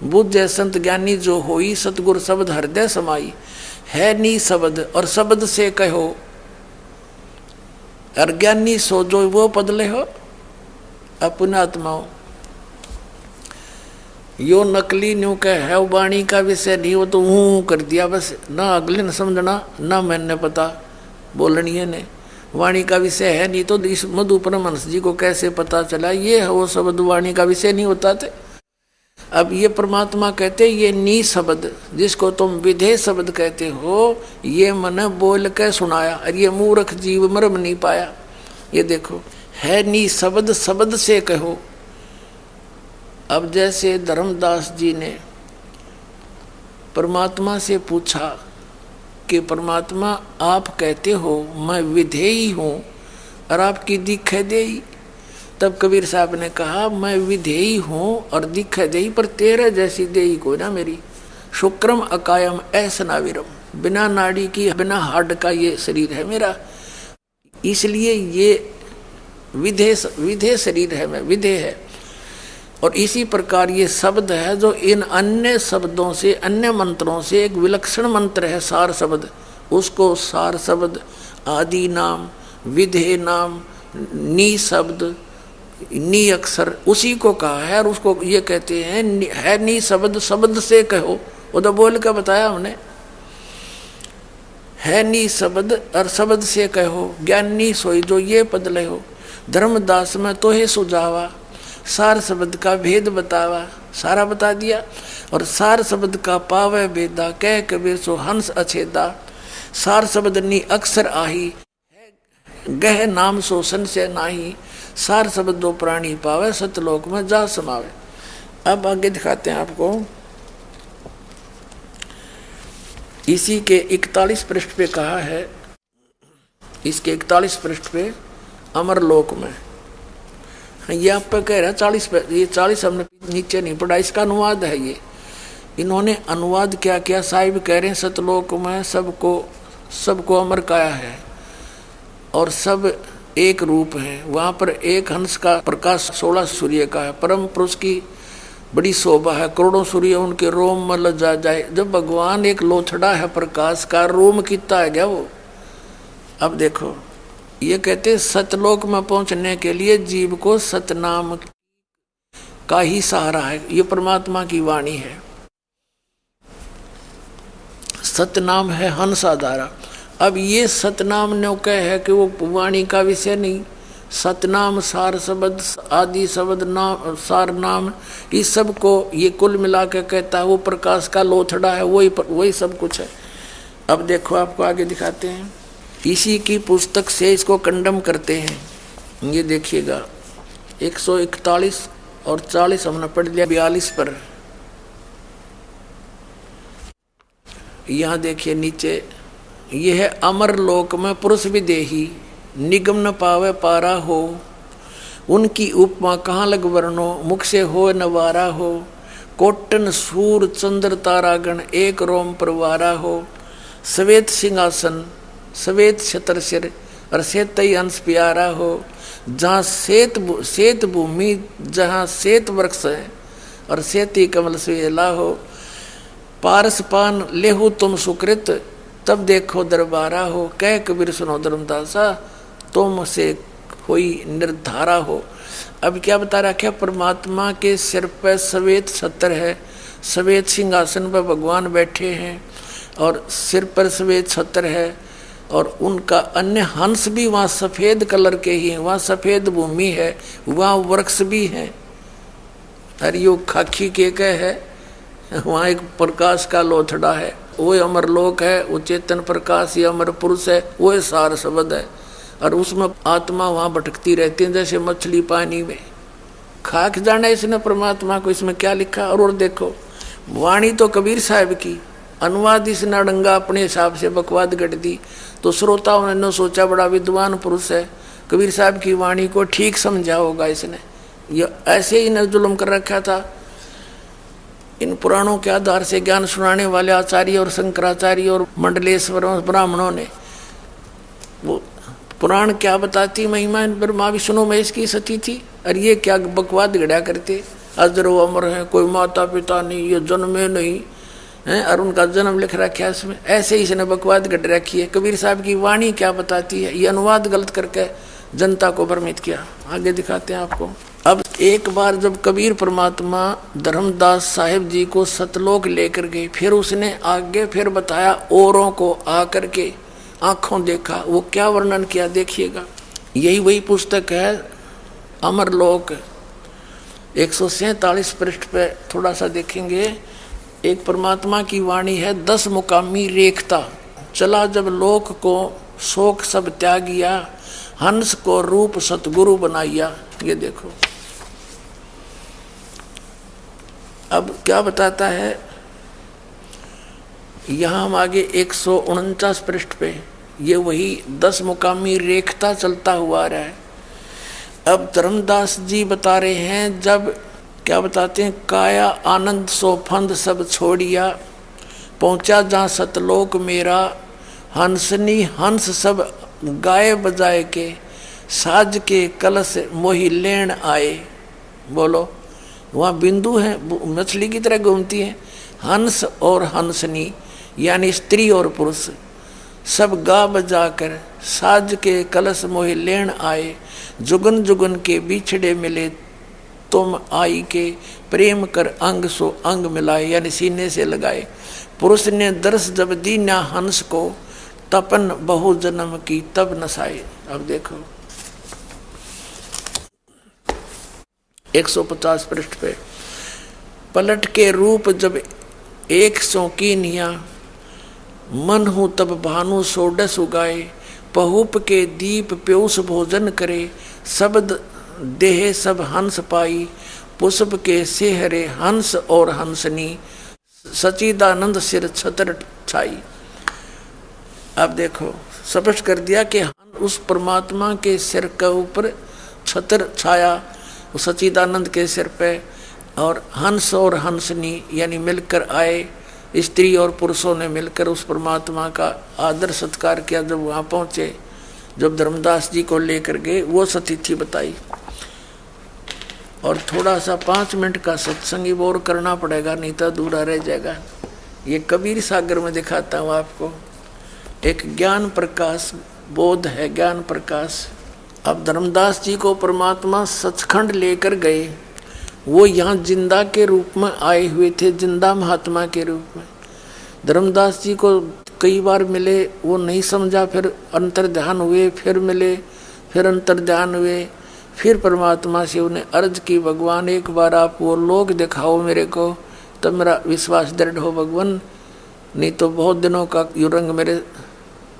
बुझे संत ज्ञानी जो होई, सतगुर शब्द हृदय समाई। है नी शब्द और शब्द से कहो, और ज्ञानी सो जो वो पदले हो। अपना आत्माओं यो नकली न्यू कह है, वाणी का विषय नहीं, वो तो हूँ कर दिया बस, ना अगले न समझना ना मैंने पता बोलनी है ने। वाणी का विषय है नहीं तो इस मधु परमहंस जी को कैसे पता चला ये है वो शब्द वाणी का विषय नहीं होता थे। अब ये परमात्मा कहते ये नी शब्द जिसको तुम विधेय शब्द कहते हो, ये मन बोल के सुनाया, और ये मूर्ख जीव मर्म नहीं पाया। ये देखो, है नी शब्द, शब्द से कहो। अब जैसे धर्मदास जी ने परमात्मा से पूछा कि परमात्मा आप कहते हो मैं विधेयी हूँ और आपकी दिखे देई, तब कबीर साहब ने कहा मैं विधेयी हूँ और दिखे देई, पर तेरे जैसी देई कोई ना मेरी। शुक्रम अकायम ऐसनाविरम, बिना नाड़ी की बिना हड्ड का ये शरीर है मेरा, इसलिए ये विधेय शरीर है, मैं विधेय है। और इसी प्रकार ये शब्द है जो इन अन्य शब्दों से, अन्य मंत्रों से एक विलक्षण मंत्र है सार शब्द, उसको सार शब्द, आदि नाम, विधेय नाम, नी शब्द, नी अक्षर उसी को कहा है। और उसको ये कहते हैं है नी शब्द, शब्द से कहो, वो तो बोल कर बताया हमने। है नी शब्द और शब्द से कहो, ज्ञानी सोई जो ये पद ले हो। धर्मदास में तो हे सुझावा, सार शब्द का भेद बतावा, सारा बता दिया। और सार शब्द का पावे भेदा, कह कबीर सो हंस अछेदा। सार शब्द नी अक्षर आही, गह नाम सो संशय नाही। सार शब्द दो प्राणी पावे, सतलोक में जा समावे। अब आगे दिखाते हैं आपको, इसी के 41 पृष्ठ पे कहा है, इसके 41 पृष्ठ पे अमरलोक में ये आप पे कह रहा है 40 पे, ये 40 हमने नीचे नहीं पढ़ा, इसका अनुवाद है ये। इन्होंने अनुवाद क्या किया, साहिब कह रहे हैं सतलोक में सबको अमर काया है और सब एक रूप है। वहाँ पर एक हंस का प्रकाश 16 सूर्य का है। परम पुरुष की बड़ी शोभा है, करोड़ों सूर्य उनके रोम में लजा जाए। जब भगवान एक लोथड़ा है प्रकाश का, रोम कितना है क्या वो। अब देखो ये कहते सतलोक में पहुंचने के लिए जीव को सतनाम का ही सहारा है। ये परमात्मा की वाणी है। सतनाम है हंसाधारा। अब ये सतनाम ने कह है कि वो वाणी का विषय नहीं। सतनाम सार शब्द आदि शब्द नाम सार नाम इस सब को ये कुल मिला के कहता है वो प्रकाश का लोथड़ा है, वही सब कुछ है। अब देखो आपको आगे दिखाते हैं, इसी की पुस्तक से इसको कंडम करते हैं। ये देखिएगा 141 और 40 हमने पढ़ लिया, 42 पर यहाँ देखिए नीचे, ये है अमर लोक में पुरुष विदेही, निगम न पावे पारा हो, उनकी उपमा कहाँ लग वर्णो, मुख से हो नवारा हो, कोटन सूर चंद्र तारागण एक रोम परवारा हो, श्वेत सिंहासन श्वेत छत्र सिर और श्वेतई अंश प्यारा हो, जहाँ श्वेत भूमि जहाँ श्वेत वृक्ष है और श्वेती कमल सुहेला हो, पारस पान लेहु तुम सुकृत तब देखो दरबारा हो, कह कबीर सुनो धर्मदासा तुम से कोई निर्धारा हो। अब क्या बता रखा, परमात्मा के सिर पर श्वेत छत्र है, श्वेत सिंहासन पर भगवान बैठे हैं और सिर पर श्वेत छत्र है और उनका अन्य हंस भी वहाँ सफ़ेद कलर के ही हैं, वहाँ सफ़ेद भूमि है, वहाँ वृक्ष भी हैं। अरे यो खाकी के है, वहाँ एक प्रकाश का लोथड़ा है, वो अमर लोक है, वो चेतन प्रकाश, ये अमर पुरुष है, वो सार शब्द है और उसमें आत्मा वहाँ भटकती रहती है जैसे मछली पानी में। खाक जाना इसने परमात्मा को, इसमें क्या लिखा। और देखो वाणी तो कबीर साहब की, अनुवाद इसने अड़ंगा अपने हिसाब से बकवाद गढ़ दी, तो श्रोताओं ने सोचा बड़ा विद्वान पुरुष है, कबीर साहब की वाणी को ठीक समझा होगा इसने। ये ऐसे ही न जुल्म कर रखा था। इन पुराणों के आधार से ज्ञान सुनाने वाले आचार्य और शंकराचार्य और मंडलेश्वर ब्राह्मणों ने वो पुराण क्या बताती महिमा ब्रह्मा विष्णु महेश की सती थी, और ये क्या बकवाद गढ़ा करते, अजरो अमर है, कोई माता पिता नहीं, ये जन्मे नहीं है और उनका जन्म लिख रखा है इसमें। ऐसे ही इसने बकवाद गढ़ रखी है। कबीर साहब की वाणी क्या बताती है, ये अनुवाद गलत करके जनता को भ्रमित किया। आगे दिखाते हैं आपको। अब एक बार जब कबीर परमात्मा धर्मदास साहिब जी को सतलोक लेकर गए, फिर उसने आगे फिर बताया औरों को आकर के आंखों देखा, वो क्या वर्णन किया देखिएगा। यही वही पुस्तक है अमरलोक, 147 पृष्ठ पे थोड़ा सा देखेंगे। एक परमात्मा की वाणी है, 10 मुकामी रेखता, चला जब लोक को शोक सब त्यागिया, हंस को रूप सतगुरु बनाइया। ये देखो अब क्या बताता है, यहाँ हम आगे 149 पृष्ठ पे ये वही 10 मुकामी रेखता चलता हुआ आ रहा है। अब धर्मदास जी बता रहे हैं, जब क्या बताते हैं, काया आनंद सो फंद सब छोड़िया, पहुँचा जहाँ सतलोक मेरा, हंसनी हंस सब गाए बजाए के, साज के कलश मोहि लेन आए। बोलो वहाँ बिंदु है, मछली की तरह घूमती है। हंस और हंसनी यानी स्त्री और पुरुष सब गा बजा कर, साज के कलश मोहि लेन आए, जुगन जुगन के बिछड़े मिले, तुम आई के प्रेम कर अंग सो अंग मिलाए, यानी सीने से लगाए। पुरुष ने दर्श जब दी ना हंस को, तपन बहु जन्म की तब नसाए। अब देखो 150 पृष्ठ पे, पलट के रूप जब एक सौ की निया, मन हूँ तब भानु सोडस उगाए, पहुप के दीप प्योस भोजन करे, शब्द देह सब हंस पाई, पुष्प के सेहरे हंस और हंसनी, सचिदानंद सिर छत्र छाई। अब देखो स्पष्ट कर दिया कि उस परमात्मा के सिर के ऊपर छत्र छाया, सचिदानंद के सिर पे, और हंस और हंसनी यानी मिलकर आए, स्त्री और पुरुषों ने मिलकर उस परमात्मा का आदर सत्कार किया। जब वहाँ पहुँचे, जब धर्मदास जी को लेकर गए, वो सतिथि बताई। और थोड़ा सा 5 मिनट का सत्संग और करना पड़ेगा, नहीं तो अधूरा रह जाएगा। ये कबीर सागर में दिखाता हूँ आपको। एक ज्ञान प्रकाश बोध है, ज्ञान प्रकाश। अब धर्मदास जी को परमात्मा सचखंड लेकर गए। वो यहाँ जिंदा के रूप में आए हुए थे, जिंदा महात्मा के रूप में। धर्मदास जी को कई बार मिले, वो नहीं समझा, फिर अंतर्ध्यान हुए, फिर मिले, फिर अंतर्ध्यान हुए, फिर परमात्मा से उन्हें अर्ज की, भगवान एक बार आप वो लोग दिखाओ मेरे को, तब मेरा विश्वास दृढ़ हो भगवान, नहीं तो बहुत दिनों का यू रंग मेरे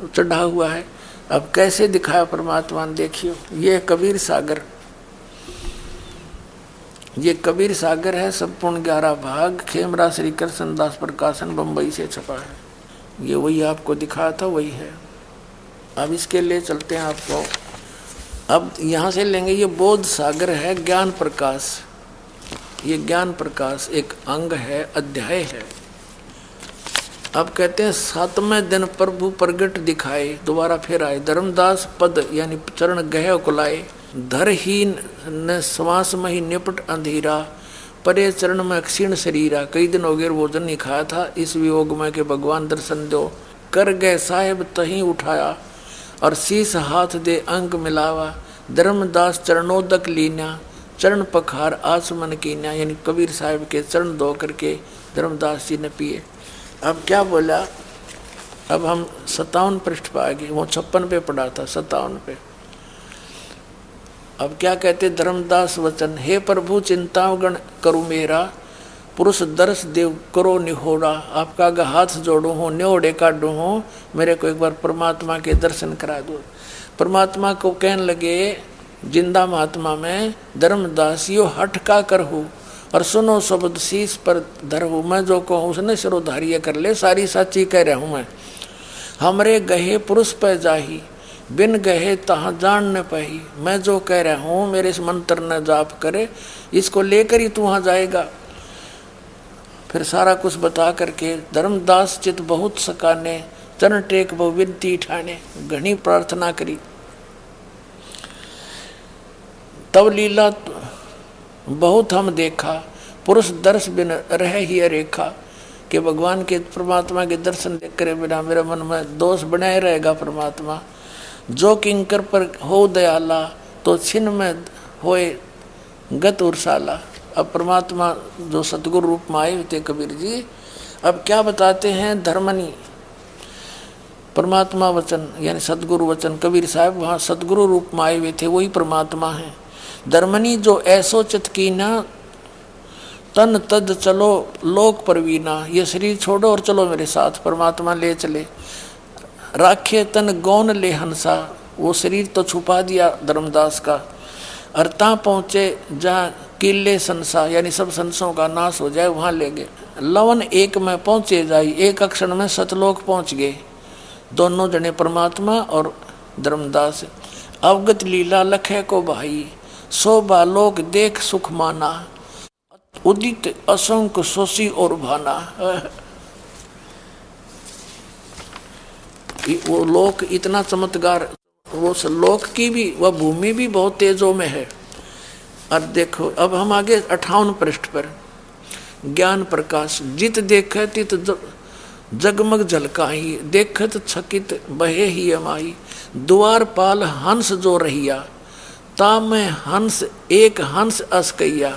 चढ़ा हुआ है। अब कैसे दिखाया परमात्मा ने, देखियो। ये कबीर सागर, ये कबीर सागर है, संपूर्ण 11 भाग, खेमरा श्री कृष्ण दास प्रकाशन बम्बई से छपा है। ये वही आपको दिखाया था, वही है। अब इसके लिए चलते हैं आपको। अब यहाँ से लेंगे, ये बोध सागर है, ज्ञान प्रकाश। ये ज्ञान प्रकाश एक अंग है, अध्याय है। अब कहते हैं 7वें दिन प्रभु प्रगट दिखाए, दोबारा फिर आए। धर्मदास पद यानी चरण गह कुलाए, धरहीन न श्वास में ही निपट अंधेरा, परे चरण में क्षीण शरीरा। कई दिन हो गए भोजन नहीं खाया था, इस वियोग में के भगवान दर्शन दो। कर गए साहेब तहीं उठाया, और शीस हाथ दे अंग मिलावा। धर्मदास चरणोदक लीना, चरण पखार आसमन कीना। यानी कबीर साहब के चरण धो करके धर्मदास जी ने पिए। अब क्या बोला, अब हम 57 पृष्ठ पर आ गए, वो 56 पे पढ़ा था, 57 पे। अब क्या कहते धर्मदास वचन, हे प्रभु चिंतागण करो मेरा, पुरुष दर्श देव करो निहोरा। आपका अगर हाथ जोड़ो हो, न्योड़े काटो हो, मेरे को एक बार परमात्मा के दर्शन करा दो। परमात्मा को कहने लगे जिंदा महात्मा में, धर्मदास यो हठ का करहु, और सुनो शब्द शीश पर धरहु। मैं जो कहूँ उसने सिरोधार्य कर ले, सारी साची कह रहा हूँ मैं। हमरे गहे पुरुष पे जाही, बिन गहे तहाँ जान न पाही। मैं जो कह रहा हूँ मेरे इस मंत्र न जाप करे, इसको लेकर ही तू वहाँ जाएगा। फिर सारा कुछ बता करके धर्मदास चित बहुत सकाने, चरण टेक बहु विनती ठाने। घनी प्रार्थना करी, तब लीला बहुत हम देखा, पुरुष दर्श बिन रह ही अरेखा। कि भगवान के परमात्मा के दर्शन देख कर बिना मेरे मन में दोष बनाए रहेगा परमात्मा। जो किंकर पर हो दयाला, तो छिन्न में होए गत उर्साला। अब परमात्मा जो सतगुरु रूप में आए हुए थे कबीर जी, अब क्या बताते हैं, धर्मनी परमात्मा वचन यानी सतगुरु वचन। कबीर साहब वहाँ सतगुरु रूप में आए हुए थे, वही परमात्मा है। धर्मनी जो ऐसो चित कीना, तन तद चलो लोक परवीना। ये शरीर छोड़ो और चलो मेरे साथ, परमात्मा ले चले। राखे तन गौन ले हंसा, वो शरीर तो छुपा दिया धर्मदास का। अरता पहुँचे जहाँ किले संसा, यानी सब संसों का नाश हो जाए, वहाँ ले गए। लवन एक में पहुँचे जाई, एक अक्षर में सतलोक पहुँच गए। दोनों जने परमात्मा और धर्मदास। अवगत लीला लखे को भाई, शोभा लोक देख सुख माना। उदित असंख्य शोषी और भाना। वो लोक इतना चमत्कार, वो लोक की भी वह भूमि भी बहुत तेजों में है। और देखो अब हम आगे 58 पृष्ठ पर, ज्ञान प्रकाश। जित देखे तित जगमग झलकाही, देखत छकित बहे ही अमाई। द्वारपाल हंस जो रहिया, ता में हंस एक हंस असकैया।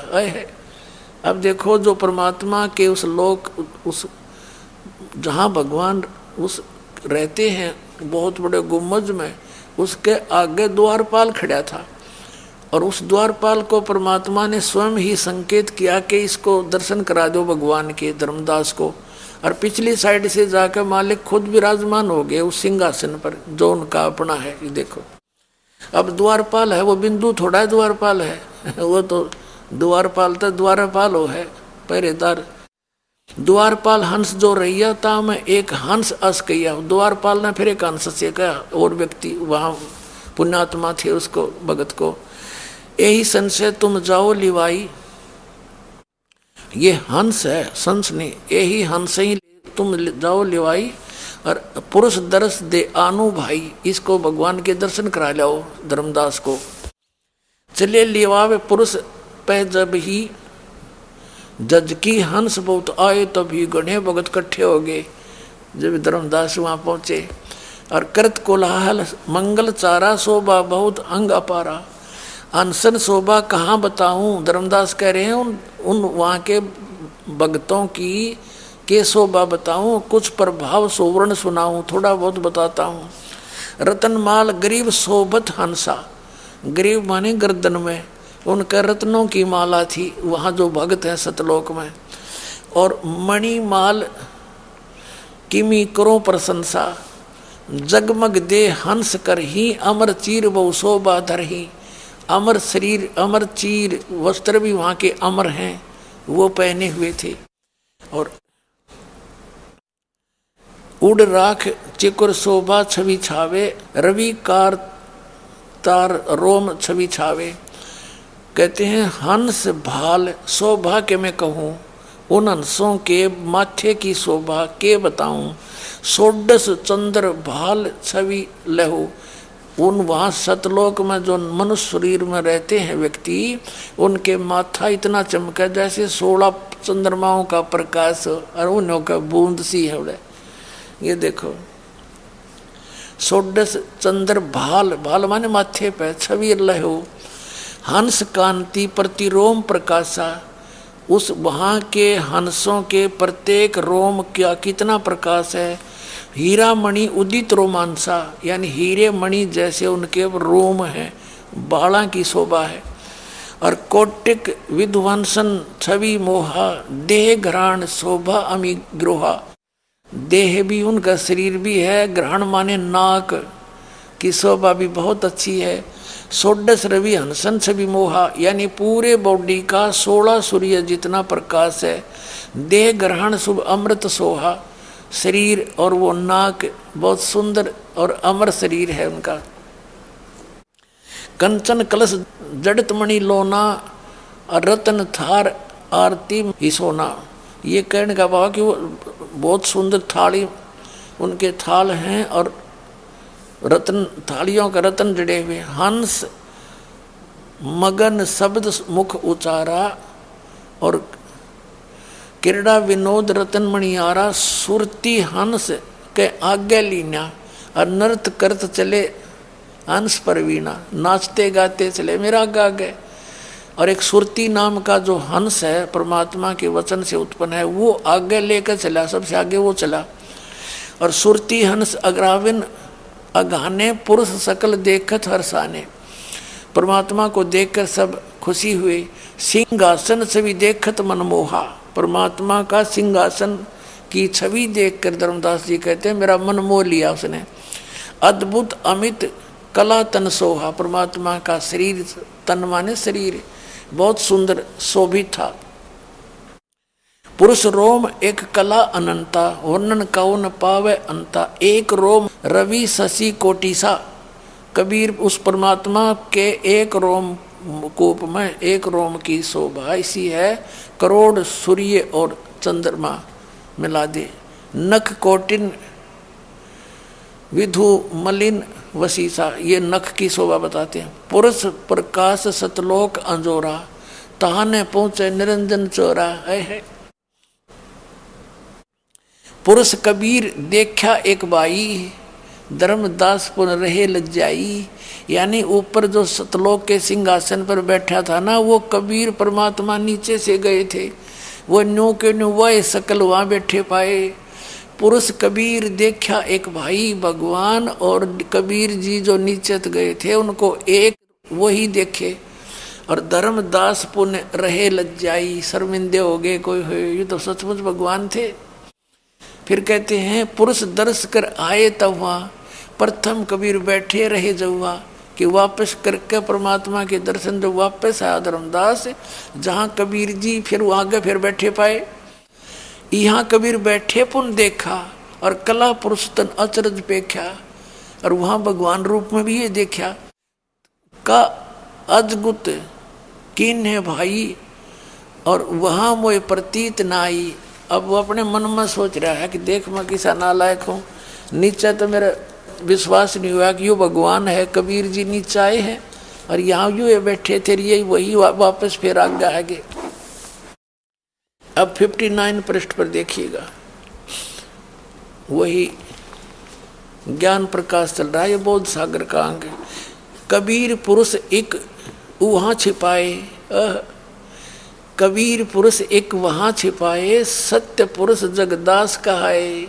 अब देखो जो परमात्मा के उस लोक, उस जहाँ भगवान उस रहते हैं बहुत बड़े गुम्बज में, उसके आगे द्वारपाल खड़ा था। और उस द्वारपाल को परमात्मा ने स्वयं ही संकेत किया कि इसको दर्शन करा दो भगवान के, धर्मदास को। और पिछली साइड से जाकर मालिक खुद विराजमान हो गए उस सिंहासन पर जो उनका अपना है। ये देखो अब द्वारपाल है, वो बिंदु थोड़ा द्वारपाल है, वो तो द्वारपाल तो द्वारपाल हो है, पहरेदार। द्वारपाल हंस जो रहिया, ता में एक हंस अस कहिया। द्वारपाल ने फिर एक हंस से कहा, और व्यक्ति वहाँ पुण्यात्मा थे उसको, भगत को, यही संशय तुम जाओ लिवाई। ये हंस है, संस नहीं, यही हंस ही तुम जाओ लिवाई। और पुरुष दर्श दे आनु भाई, इसको भगवान के दर्शन करा लाओ धर्मदास को। चलिए लिवावे पुरुष पे जब ही जज की हंस बहुत आए तभी गणे भगत इकट्ठे हो गए। जब धर्मदास वहां पहुंचे और करत कोलाहल मंगल चारा शोभा बहुत अंग अपारा। अनशन शोभा कहाँ बताऊं, धर्मदास कह रहे हैं उन वहाँ के भक्तों की के शोभा बताऊं, कुछ प्रभाव सोवर्ण सुनाऊं, थोड़ा बहुत बताता हूँ। रतनमाल गरीब शोभत हंसा, गरीब माने गर्दन में उनका रत्नों की माला थी वहाँ जो भक्त हैं सतलोक में। और मणिमाल किमी करो प्रशंसा, जगमग दे हंस कर ही अमर चीर बहु शोभा धर ही। अमर शरीर अमर चीर वस्त्र भी वहाँ के अमर हैं, वो पहने हुए थे। और उड़ राख चिकुर शोभा छवि छावे, रवि कार तार रोम छवि छावे। कहते हैं हंस भाल शोभा के मैं कहूँ, उन हंसों के माथे की शोभा के बताऊं। सोडस चंद्र भाल छवि लहू, उन वहाँ सतलोक में जो मनुष्य शरीर में रहते हैं व्यक्ति, उनके माथा इतना चमका जैसे 16 चंद्रमाओं का प्रकाश और उन्हों का बूंद सी है। ये देखो सोडस चंद्र भाल, भाल माने माथे पे, छवि लहू हंस कांति प्रतिरोम प्रकाशा। उस वहाँ के हंसों के प्रत्येक रोम क्या कितना प्रकाश है। हीरा मणि उदित रोमांसा, यानी हीरे मणि जैसे उनके रोम हैं, बाला की शोभा है। और कोटिक विध्वंसन छवि मोहा, देह घ्राण शोभा अमी ग्रोहा। देह भी उनका शरीर भी है, ग्रहण माने नाक की शोभा भी बहुत अच्छी है। सोडस रवि हंसन छवि मोहा, यानी पूरे बॉडी का 16 सूर्य जितना प्रकाश है। देह ग्रहण शुभ अमृत सोहा, शरीर और वो नाक बहुत सुंदर और अमर शरीर है उनका। कंचन कलश जड़त मणि लोना, रतन थार आरती ही सोना। ये कहने का भाव कि वो बहुत सुंदर थाली उनके थाल हैं और रत्न थालियों का रत्न जड़े हुए। हंस मगन शब्द मुख उचारा, और क्रीड़ा विनोद रतन मणियारा। सुरती हंस के आगे लीना, और नृत्य करत चले हंस परवीना। नाचते गाते चले मेरा आगे। और एक सुरती नाम का जो हंस है परमात्मा के वचन से उत्पन्न है, वो आगे लेकर चला, सबसे आगे वो चला। और सुरती हंस अग्राविन अघाने, पुरुष सकल देखत हर्षाने। परमात्मा को देखकर सब खुशी हुए। सिंहासन छवि देखत मनमोहा, परमात्मा का सिंहासन की छवि देखकर धर्मदास जी कहते हैं मेरा मन मोह लिया उसने। अद्भुत अमित कला तन सोहा, परमात्मा का शरीर, तन माने शरीर, बहुत सुंदर शोभित था। पुरुष रोम एक कला अनंता, वर्णन कहो न पावे अंता। एक रोम रवि शशि कोटिसा, कबीर उस परमात्मा के एक रोम कूप में एक रोम की शोभा ऐसी है करोड़ सूर्य और चंद्रमा मिला दे। नख कोटिन विधु मलिन वसीसा, ये नख की शोभा बताते हैं। पुरुष प्रकाश सतलोक अंजोरा, तहाने पहुंचे निरंजन चोरा है। पुरुष कबीर देखा एक बाई, धर्मदास पुन रहे लज्जाई। यानी ऊपर जो सतलोक के सिंहासन पर बैठा था ना, वो कबीर परमात्मा नीचे से गए थे, वो न्यू के न्यू वह सकल वहाँ बैठे पाए। पुरुष कबीर देखा एक भाई, भगवान और कबीर जी जो नीचे गए थे उनको एक वही देखे। और धर्मदास पुण्य रहे लज्जाई, शर्मिंदे हो गए कोई हो, ये तो सचमुच भगवान थे। फिर कहते हैं पुरुष दर्श कर आए तब वहाँ, प्रथम कबीर बैठे रहे जहुआ। कि वापस करके परमात्मा के दर्शन जो वापस आया धर्मदास, जहाँ कबीर जी फिर वहाँ आगे फिर बैठे पाए। यहाँ कबीर बैठे पुन देखा, और कला पुरुष तन अचरज पेख्या। और वहाँ भगवान रूप में भी ये देखा का अजगुत किन है भाई, और वहाँ मोए प्रतीत नाई। अब वो अपने मन में सोच रहा है कि देख मैं किसा नालायक हूँ, नीचे तो मेरा विश्वास नहीं हुआ कि यो भगवान है। कबीर जी नीचे आए हैं और यहाँ यूँ ये बैठे थे, ये वही वापस फिर आगे। अब 59 पृष्ठ पर देखिएगा, वही ज्ञान प्रकाश चल रहा है, ये बोध सागर का अंग है। कबीर पुरुष एक वहाँ छिपाए, कबीर पुरुष एक वहाँ छिपाए, सत्य पुरुष जगदास कहाए।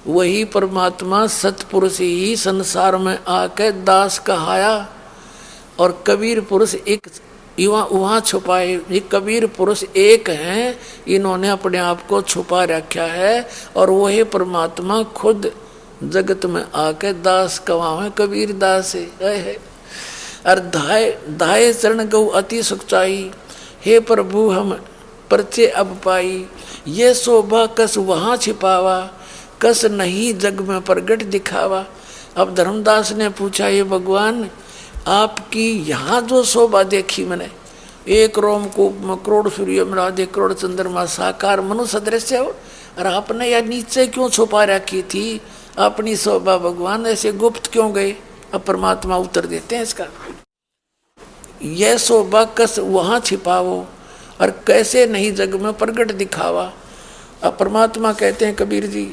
वही परमात्मा सतपुरुष ही संसार में आके दास कहाया, और कबीर पुरुष एक वहाँ छुपाए। ये कबीर पुरुष एक हैं, इन्होंने अपने आप को छुपा रखा है, और वही परमात्मा खुद जगत में आके दास कवावे, कबीर दास है। और धाये चरण गौ अति सुखचाई, हे प्रभु हम परचे अब पाई। ये शोभा कस वहाँ छिपावा, कस नहीं जग में प्रगट दिखावा। अब धर्मदास ने पूछा, ये भगवान आपकी यहाँ जो शोभा देखी मैंने, एक रोमकूप में करोड़ सूर्य मराद, 1 करोड़ चंद्रमा साकार मनुष्य दृश्य हो, और आपने यह नीचे क्यों छुपा रखी थी अपनी शोभा भगवान, ऐसे गुप्त क्यों गए? अब परमात्मा उत्तर देते हैं इसका, यह शोभा कस वहाँ छिपाओ, और कैसे नहीं जग में प्रगट दिखावा। अब परमात्मा कहते हैं कबीर जी,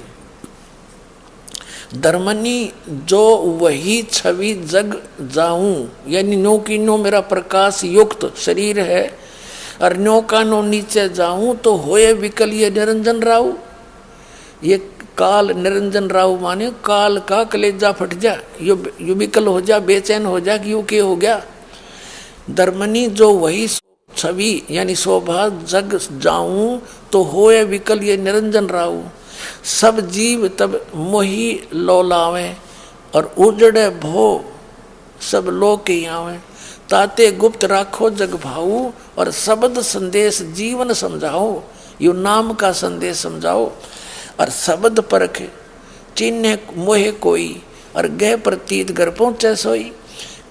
धर्मनी जो वही छवि जग जाऊं, यानी नो की नो मेरा प्रकाश युक्त शरीर है, और नो का नो नीचे जाऊं तो होए विकल ये निरंजन राव। ये काल निरंजन राव माने काल का कलेजा फट जा, यो विकल हो जा, बेचैन हो जा, क्यों के हो गया। धर्मनी जो वही छवि यानी शोभा जग जाऊं तो होए विकल ये निरंजन राव। सब जीव तब मोही लौलावे, और उजड़े भो सब लोग के आवे। ताते गुप्त राखो जग भाऊ, और शब्द संदेश जीवन समझाओ। यो नाम का संदेश समझाओ, और शब्द परख चिन्ह मोहे कोई, और गह प्रतीत घर पहुँचे सोई।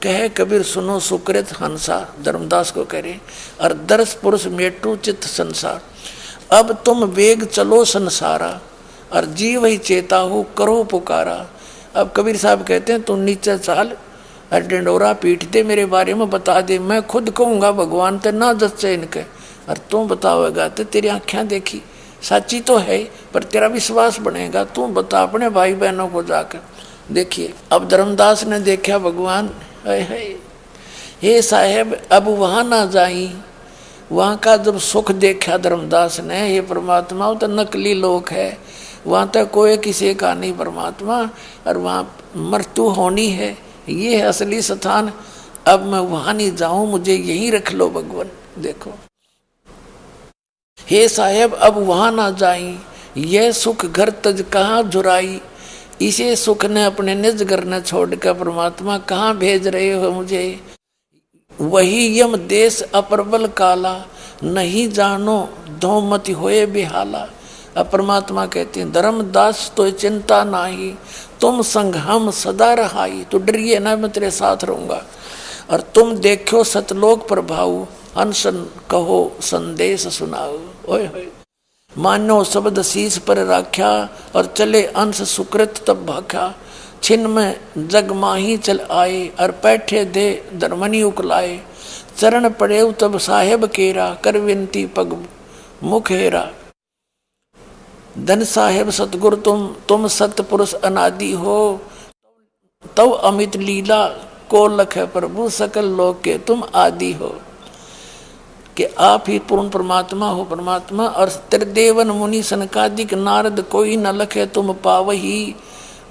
कहे कबीर सुनो सुकृत हंसा, धर्मदास को कह रहे, और दर्श पुरुष मेटू चित्त संसार। अब तुम वेग चलो संसारा, और जीव ही चेता हो करो पुकारा। अब कबीर साहब कहते हैं, तुम नीचे चाल और डंडोरा पीट दे, मेरे बारे में बता दे, मैं खुद कहूँगा भगवान ते ना जच्चे इनके, और तुम बताओगा तो तेरी आँखें देखी सच्ची तो है, पर तेरा विश्वास बनेगा। तू बता अपने भाई बहनों को जाकर। देखिए अब धर्मदास ने देखा भगवान, हे साहेब अब वहाँ ना जाई। वहाँ का जब सुख देखा धर्मदास ने, ये परमात्मा तो नकली लोक है, वहाँ तक कोई किसी का नहीं परमात्मा, और वहाँ मृत्यु होनी है, ये है असली स्थान। अब मैं वहाँ नहीं जाऊँ, मुझे यहीं रख लो भगवान। देखो हे साहेब अब वहाँ ना जाई, यह सुख घर तज कहाँ जुराई। इसे सुख ने अपने निज घर न छोड़ कर परमात्मा कहाँ भेज रहे हो मुझे। वही यम देश अप्रबल काला, नहीं जानो धो मति होए बिहाला। अब परमात्मा कहते हैं धर्मदास तो चिंता नाही, तुम संग हम सदा रहाई। तो डरिए ना, मैं तेरे साथ रहूँगा। और तुम देखो सतलोक प्रभाव, अनशन कहो संदेश सुनाओ। ओए होए मानो शब्द शीश पर राख्या, और चले अंश सुकृत तब भाख्या। छिन में जग माही चल आए, और बैठे दे धर्मनी उकलाए। चरण पड़े तब साहेब केरा, कर विनती पग मुख हेरा। धन साहेब सतगुरु तुम सतपुरुष अनादि हो। तव अमित लीला को लख प्रभु, सकल लोक के तुम आदि हो। कि आप ही पूर्ण परमात्मा हो परमात्मा। और त्रिदेवन मुनि सनकादिक नारद कोई न लखे तुम पावही।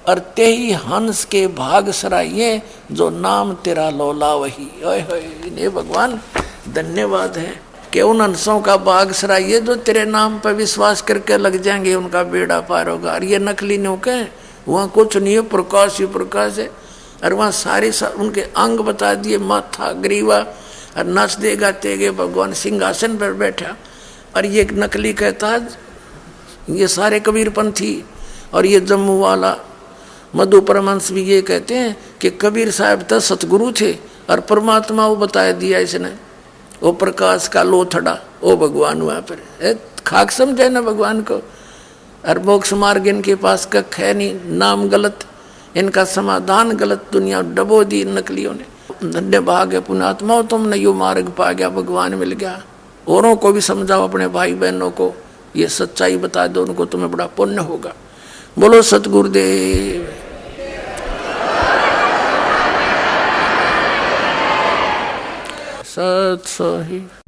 और ते ही हंस के भाग सराइये, जो नाम तेरा लौला वही। ओए होए भगवान धन्यवाद है कि उन हंसों का भाग सराइये जो तेरे नाम पर विश्वास करके लग जाएंगे, उनका बेड़ा पार होगा। और ये नकली नौके हैं, वहाँ कुछ नहीं है, प्रकाश ही प्रकाश है। और वहाँ सारे उनके अंग बता दिए, माथा ग्रीवा, और नाच देगा तेगे भगवान सिंहासन पर बैठा। और ये नकली कहता ये सारे कबीरपंथी, और ये जम्मू वाला मधु परमहंस भी ये कहते हैं कि कबीर साहब तो सतगुरु थे, और परमात्मा वो बताया दिया इसने, वो प्रकाश का लोथड़ा, वो भगवान वहाँ पर खाक समझे ना भगवान को। और मोक्ष मार्ग इनके पास कख है नहीं, नाम गलत, इनका समाधान गलत, दुनिया डबो दी नकलियों ने। धन्य भाग है पुण्यात्माओं, तुमने यो मार्ग पा गया, भगवान मिल गया। औरों को भी समझाओ, अपने भाई बहनों को ये सच्चाई बता दो, उनको तुम्हें बड़ा पुण्य होगा। बोलो सतगुरुदेव। सत सही।